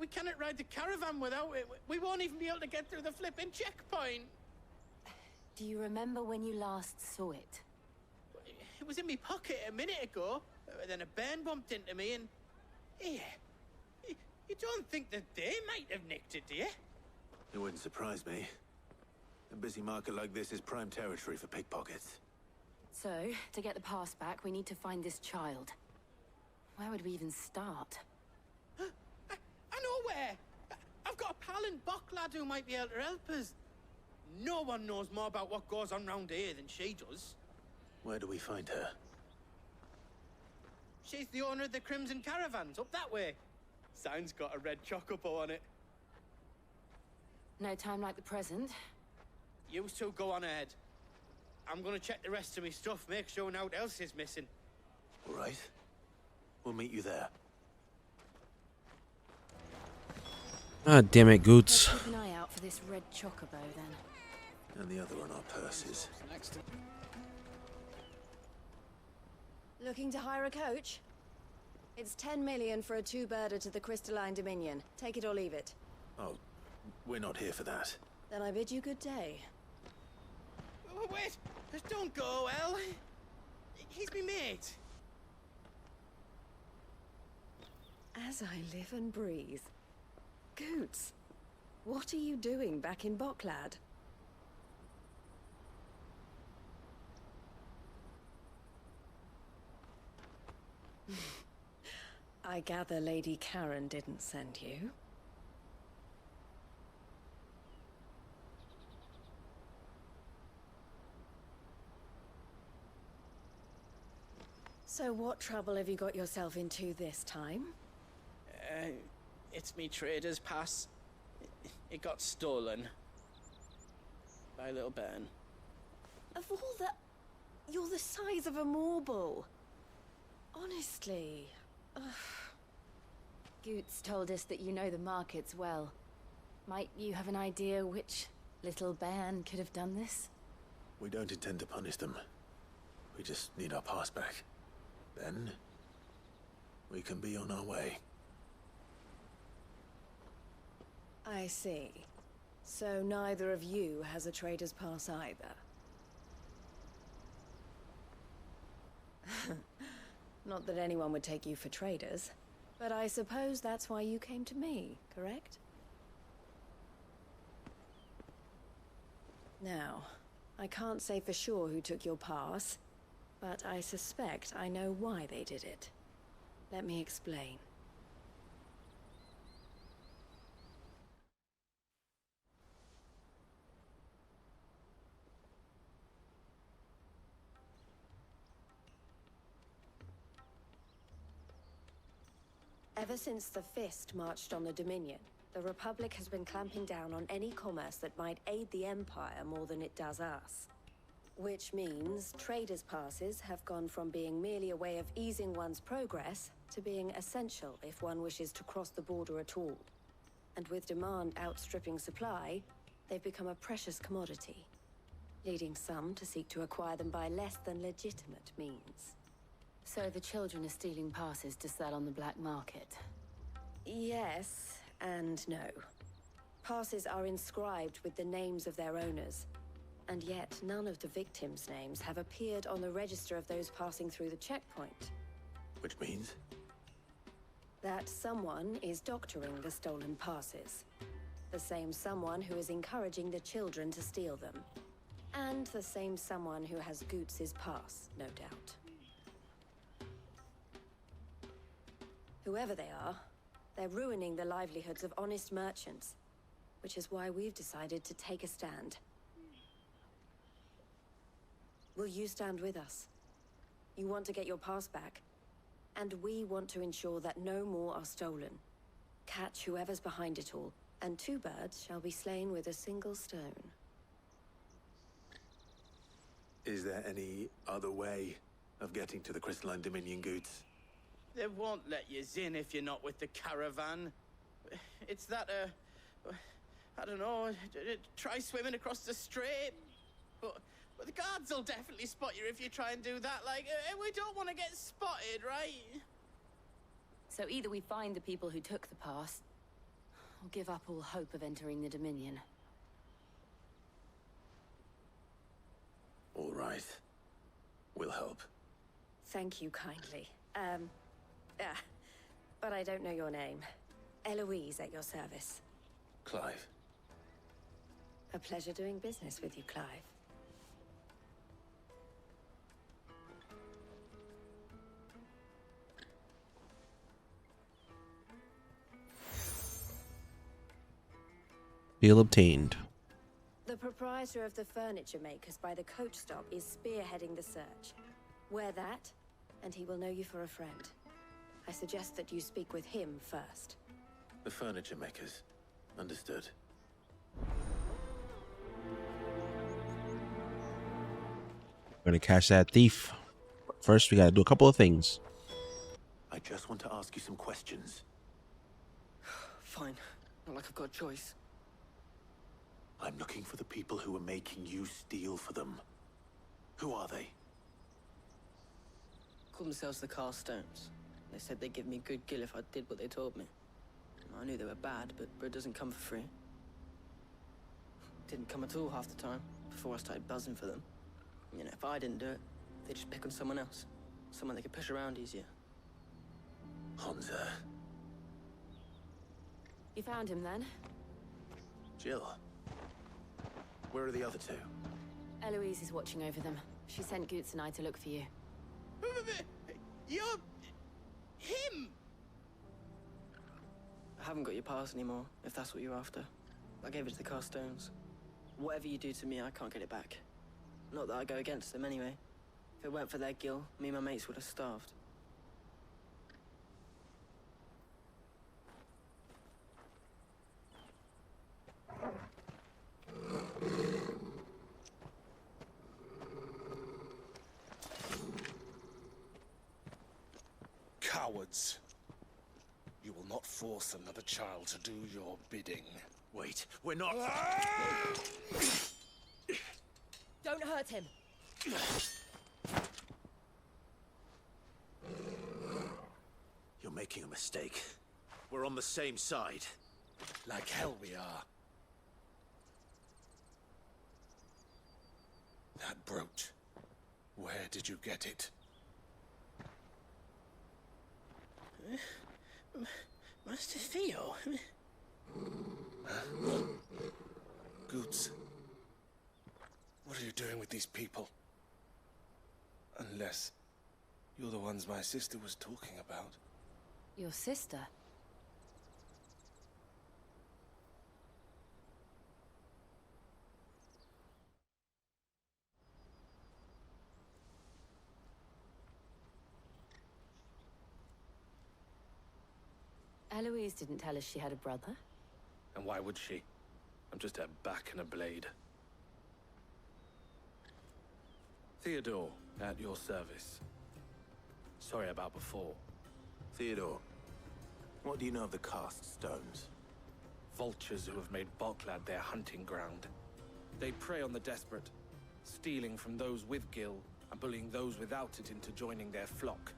[SPEAKER 15] We cannot ride the caravan without it. We won't even be able to get through the flipping checkpoint.
[SPEAKER 12] Do you remember when you last saw it?
[SPEAKER 15] It was in my pocket a minute ago. Then a bairn bumped into me and... Here. You don't think that they might have nicked it, do you?
[SPEAKER 2] It wouldn't surprise me. A busy market like this is prime territory for pickpockets.
[SPEAKER 12] So, to get the pass back, we need to find this child. Where would we even start?
[SPEAKER 15] I know where! I've got a pal in Bocklad who might be able to help us. No one knows more about what goes on round here than she does.
[SPEAKER 2] Where do we find her?
[SPEAKER 15] She's the owner of the Crimson Caravans, up that way. Sign's got a red chocobo on it.
[SPEAKER 12] No time like the present.
[SPEAKER 15] You two go on ahead. I'm gonna check the rest of my stuff, make sure no one else is missing.
[SPEAKER 2] All right. We'll meet you there.
[SPEAKER 10] Ah, damn it, Goots.
[SPEAKER 12] Let's keep an eye out for this red chocobo, then.
[SPEAKER 2] And the other on our purses.
[SPEAKER 5] Looking to hire a coach? It's 10 million for a two-birder to the Crystalline Dominion. Take it or leave it.
[SPEAKER 2] Oh, we're not here for that.
[SPEAKER 5] Then I bid you good day.
[SPEAKER 15] Wait! Don't go, El. He's my mate.
[SPEAKER 5] As I live and breathe. Goots, what are you doing back in Bocklad? I gather Lady Karen didn't send you. So what trouble have you got yourself into this time?
[SPEAKER 15] It's me trader's pass. It got stolen. By a little bairn.
[SPEAKER 5] Of all the... You're the size of a marble. Honestly. Ugh.
[SPEAKER 12] Goots told us that you know the markets well. Might you have an idea which little bairn could have done this?
[SPEAKER 2] We don't intend to punish them. We just need our pass back. Then, we can be on our way.
[SPEAKER 5] I see. So neither of you has a trader's pass either. Not that anyone would take you for traders, but I suppose that's why you came to me, correct? Now, I can't say for sure who took your pass, but I suspect I know why they did it. Let me explain. Ever since the Fist marched on the Dominion, the Republic has been clamping down on any commerce that might aid the Empire more than it does us. Which means traders' passes have gone from being merely a way of easing one's progress to being essential if one wishes to cross the border at all. And with demand outstripping supply, they've become a precious commodity, leading some to seek to acquire them by less than legitimate means.
[SPEAKER 12] So the children are stealing passes to sell on the black market?
[SPEAKER 5] Yes and no. Passes are inscribed with the names of their owners, and yet none of the victims' names have appeared on the register of those passing through the checkpoint.
[SPEAKER 2] Which means?
[SPEAKER 5] That someone is doctoring the stolen passes. The same someone who is encouraging the children to steal them. And the same someone who has Goots' pass, no doubt. Whoever they are, they're ruining the livelihoods of honest merchants, which is why we've decided to take a stand. Will you stand with us? You want to get your pass back, and we want to ensure that no more are stolen. Catch whoever's behind it all, and two birds shall be slain with a single stone.
[SPEAKER 2] Is there any other way of getting to the Crystalline Dominion goods?
[SPEAKER 15] They won't let you in if you're not with the caravan. It's that, I don't know, try swimming across the strait. But the guards will definitely spot you if you try and do that. Like, we don't want to get spotted, right?
[SPEAKER 12] So either we find the people who took the pass, or give up all hope of entering the Dominion.
[SPEAKER 2] All right. We'll help.
[SPEAKER 5] Thank you kindly. But I don't know your name. Eloise at your service.
[SPEAKER 2] Clive.
[SPEAKER 5] A pleasure doing business with you, Clive.
[SPEAKER 10] Deal obtained.
[SPEAKER 5] The proprietor of the furniture makers by the coach stop is spearheading the search. Wear that, and he will know you for a friend. I suggest that you speak with him first.
[SPEAKER 2] The furniture makers. Understood.
[SPEAKER 10] We're gonna catch that thief. But first, we gotta do a couple of things.
[SPEAKER 2] I just want to ask you some questions.
[SPEAKER 4] Fine. Not like I've got a choice.
[SPEAKER 2] I'm looking for the people who are making you steal for them. Who are they?
[SPEAKER 4] Call themselves the Carstones. They said they'd give me good gill if I did what they told me. I knew they were bad, but bread doesn't come for free. Didn't come at all half the time, before I started buzzing for them. You know, if I didn't do it, they'd just pick on someone else. Someone they could push around easier.
[SPEAKER 2] Hansa.
[SPEAKER 12] You found him then?
[SPEAKER 2] Jill. Where are the other two?
[SPEAKER 12] Eloise is watching over them. She sent Goots and I to look for you.
[SPEAKER 15] You're... him!
[SPEAKER 4] I haven't got your pass anymore, if that's what you're after. I gave it to the Carstones. Whatever you do to me, I can't get it back. Not that I go against them anyway. If it weren't for their gill, me and my mates would have starved.
[SPEAKER 11] Cowards. You will not force another child to do your bidding.
[SPEAKER 2] Wait, we're not...
[SPEAKER 12] Don't hurt him.
[SPEAKER 2] You're making a mistake. We're on the same side.
[SPEAKER 11] Like hell we are. That brooch. Where did you get it?
[SPEAKER 15] Master Theo?
[SPEAKER 11] Goots. What are you doing with these people? Unless you're the ones my sister was talking about.
[SPEAKER 12] Your sister? Eloise didn't tell us she had a brother.
[SPEAKER 11] And why would she? I'm just her back and a blade. Theodore, at your service. Sorry about before.
[SPEAKER 2] Theodore, what do you know of the cast stones?
[SPEAKER 11] Vultures who have made Boklad their hunting ground. They prey on the desperate, stealing from those with gill and bullying those without it into joining their flock.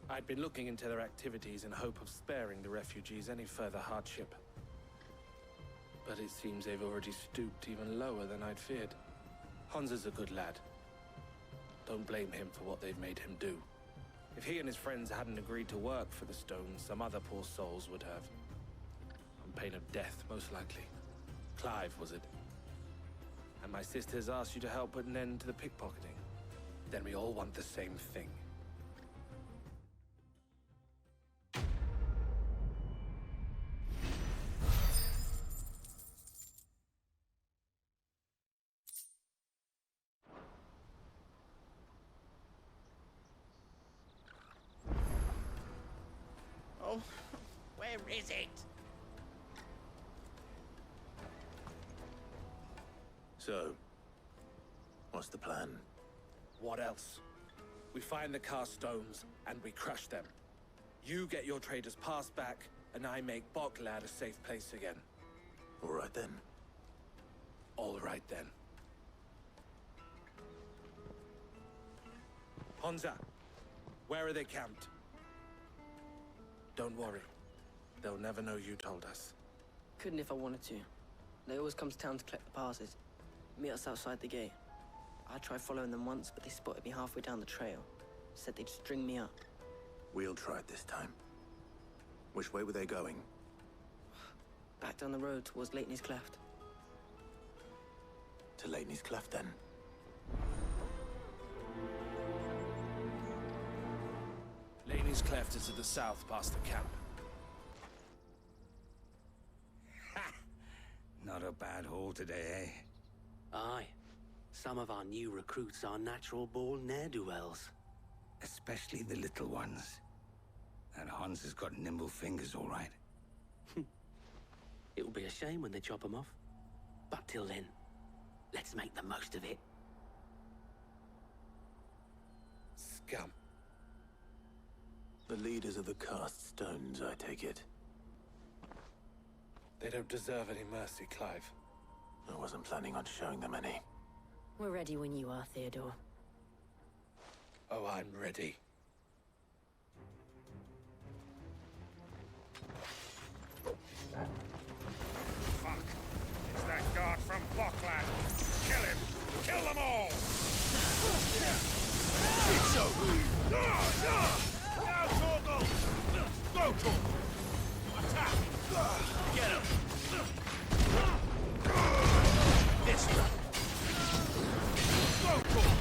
[SPEAKER 11] I'd been looking into their activities in hope of sparing the refugees any further hardship. But it seems they've already stooped even lower than I'd feared. Hansa's a good lad. Don't blame him for what they've made him do. If he and his friends hadn't agreed to work for the stones, some other poor souls would have. On pain of death, most likely. Clive, was it? And my sisters asked you to help put an end to the pickpocketing. Then we all want the same thing.
[SPEAKER 15] Oh, where is it?
[SPEAKER 2] So, what's the plan?
[SPEAKER 11] What else? We find the cast stones, and we crush them. You get your trader's pass back, and I make Boklad a safe place again.
[SPEAKER 2] All right then.
[SPEAKER 11] All right then. Honza, where are they camped? Don't worry. They'll never know you told us.
[SPEAKER 6] Couldn't if I wanted to. They always come to town to collect the passes. Meet us outside the gate. I tried following them once, but they spotted me halfway down the trail. Said they'd string me up.
[SPEAKER 2] We'll try it this time. Which way were they going?
[SPEAKER 6] Back down the road towards Leitney's Cleft.
[SPEAKER 2] To Leitney's Cleft, then.
[SPEAKER 11] Laney's Cleft is to the south past the camp.
[SPEAKER 22] Not a bad haul today, eh?
[SPEAKER 23] Aye. Some of our new recruits are natural-born ne'er-do-wells.
[SPEAKER 22] Especially the little ones. That Hans has got nimble fingers, all right.
[SPEAKER 23] It'll be a shame when they chop them off. But till then, let's make the most of it.
[SPEAKER 11] Scum.
[SPEAKER 2] The leaders of the cast stones, I take it.
[SPEAKER 11] They don't deserve any mercy, Clive.
[SPEAKER 2] I wasn't planning on showing them any.
[SPEAKER 5] We're ready when you are, Theodore.
[SPEAKER 11] Oh, I'm ready.
[SPEAKER 14] Fuck. It's that guard from Boklad. Kill him. Kill them all. It's over. Now, Torgal. Go, Torgal. Attack. Get him. This way. Go, Torgal.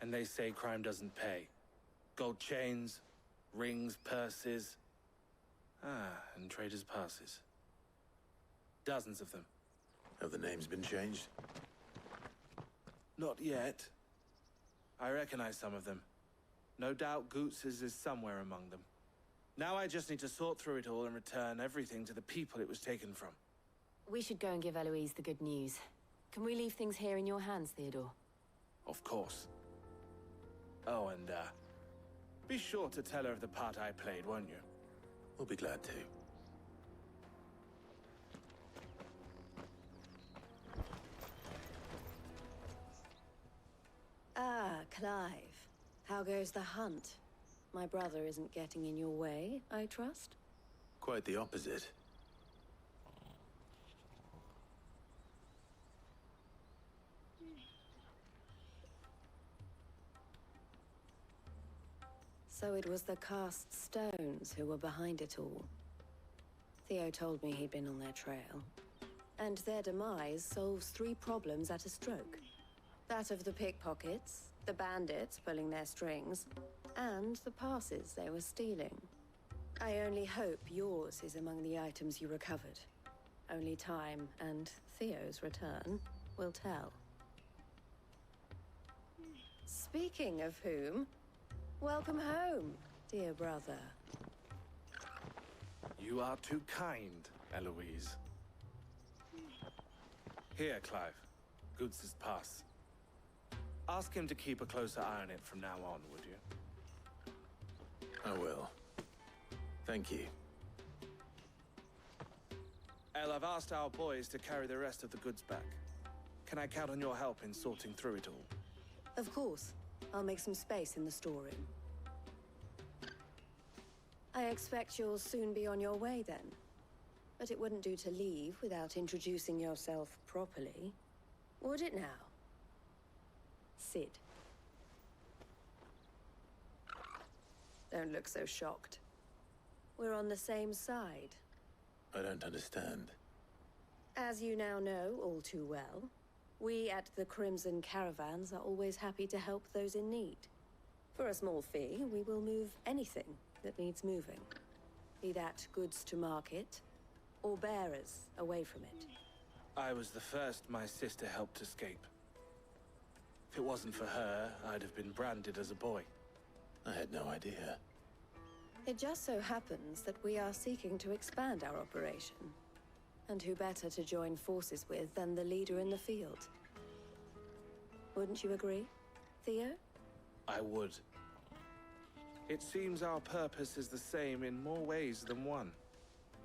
[SPEAKER 11] And they say crime doesn't pay. Gold chains, rings, purses. And traders' passes. Dozens of them.
[SPEAKER 2] Have the names been changed?
[SPEAKER 11] Not yet. I recognize some of them. No doubt Goots's is somewhere among them. Now I just need to sort through it all and return everything to the people it was taken from.
[SPEAKER 5] We should go and give Eloise the good news. Can we leave things here in your hands, Theodore?
[SPEAKER 11] Of course. Oh, and, be sure to tell her of the part I played, won't you?
[SPEAKER 2] We'll be glad to.
[SPEAKER 5] Ah, Clive. How goes the hunt? My brother isn't getting in your way, I trust?
[SPEAKER 2] Quite the opposite.
[SPEAKER 5] So it was the cast stones who were behind it all. Theo told me he'd been on their trail. And their demise solves 3 problems at a stroke. That of the pickpockets, the bandits pulling their strings, and the passes they were stealing. I only hope yours is among the items you recovered. Only time and Theo's return will tell. Speaking of whom, welcome home, dear brother.
[SPEAKER 11] You are too kind, Eloise. Here, Clive. Goods' pass. Ask him to keep a closer eye on it from now on, would you?
[SPEAKER 2] I will. Thank you.
[SPEAKER 11] El, I've asked our boys to carry the rest of the goods back. Can I count on your help in sorting through it all?
[SPEAKER 5] Of course. I'll make some space in the storeroom. I expect you'll soon be on your way then. But it wouldn't do to leave without introducing yourself properly. Would it now? Sid. Don't look so shocked. We're on the same side.
[SPEAKER 2] I don't understand.
[SPEAKER 5] As you now know all too well, we at the Crimson Caravans are always happy to help those in need. For a small fee, we will move anything that needs moving. Be that goods to market, or bearers away from it.
[SPEAKER 11] I was the first my sister helped escape. If it wasn't for her, I'd have been branded as a boy.
[SPEAKER 2] I had no idea.
[SPEAKER 5] It just so happens that we are seeking to expand our operation. And who better to join forces with than the leader in the field? Wouldn't you agree, Theo?
[SPEAKER 11] I would. It seems our purpose is the same in more ways than one.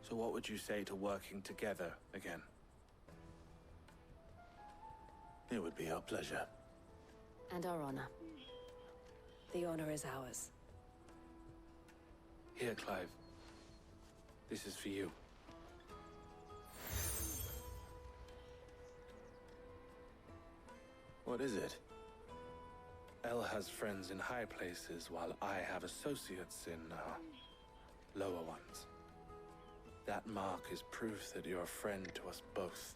[SPEAKER 11] So what would you say to working together again?
[SPEAKER 2] It would be our pleasure.
[SPEAKER 5] And our honor. The honor is ours.
[SPEAKER 11] Here, Clive. This is for you.
[SPEAKER 2] What is it?
[SPEAKER 11] El has friends in high places, while I have associates in, lower ones. That mark is proof that you're a friend to us both.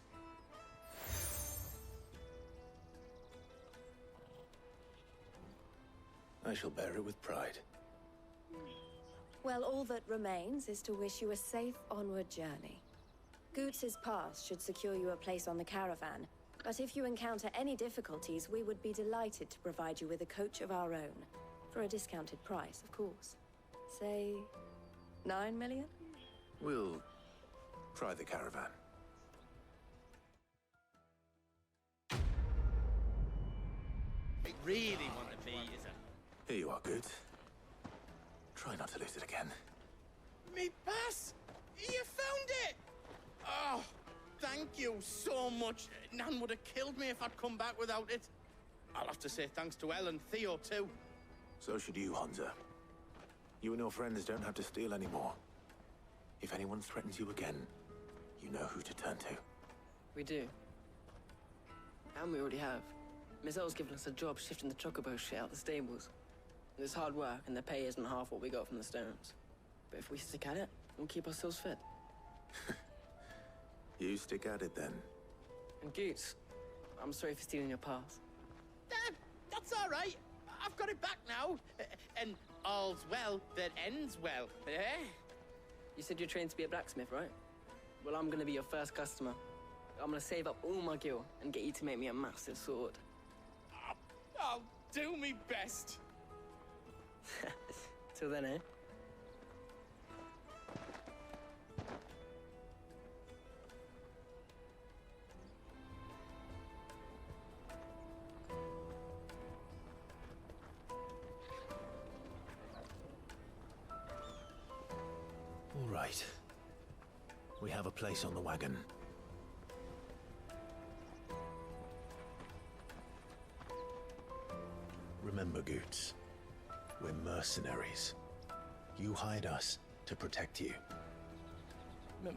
[SPEAKER 2] I shall bear it with pride.
[SPEAKER 5] Well, all that remains is to wish you a safe onward journey. Goots' pass should secure you a place on the caravan, but if you encounter any difficulties, we would be delighted to provide you with a coach of our own. For a discounted price, of course. Say, 9 million?
[SPEAKER 2] We'll try the caravan.
[SPEAKER 15] I really want to be, is it?
[SPEAKER 2] Here you are, Goods. Try not to lose it again.
[SPEAKER 15] Me pass! You found it! Oh, thank you so much. Nan would have killed me if I'd come back without it. I'll have to say thanks to Elle and Theo, too.
[SPEAKER 2] So should you, Hansa. You and your friends don't have to steal anymore. If anyone threatens you again, you know who to turn to.
[SPEAKER 6] We do. And we already have. Miss L's given us a job shifting the chocobo shit out the stables. It's hard work, and the pay isn't half what we got from the stones. But if we stick at it, we'll keep ourselves fit.
[SPEAKER 2] You stick at it, then.
[SPEAKER 6] And Goots, I'm sorry for stealing your pass.
[SPEAKER 15] That's all right. I've got it back now. And all's well that ends well, eh?
[SPEAKER 6] You said you're trained to be a blacksmith, right? Well, I'm gonna be your first customer. I'm gonna save up all my gil and get you to make me a massive sword.
[SPEAKER 15] I'll do me best.
[SPEAKER 6] Till then, eh?
[SPEAKER 2] All right. We have a place on the wagon. Remember, Goots, we're mercenaries. You hired us to protect you.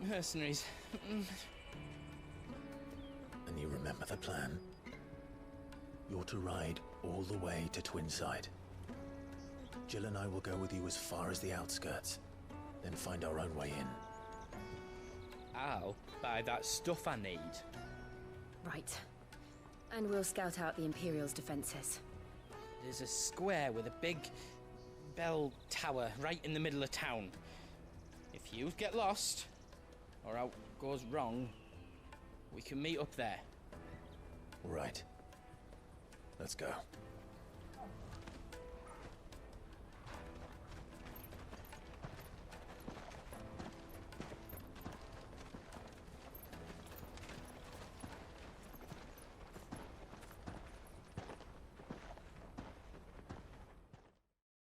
[SPEAKER 15] Mercenaries.
[SPEAKER 2] And you remember the plan? You're to ride all the way to Twinside. Jill and I will go with you as far as the outskirts, then find our own way in.
[SPEAKER 3] I'll buy that stuff I need.
[SPEAKER 12] Right. And we'll scout out the Imperial's defenses.
[SPEAKER 3] There's a square with a big bell tower right in the middle of town. If you get lost, or out goes wrong, We can meet up there.
[SPEAKER 2] Right. Let's go.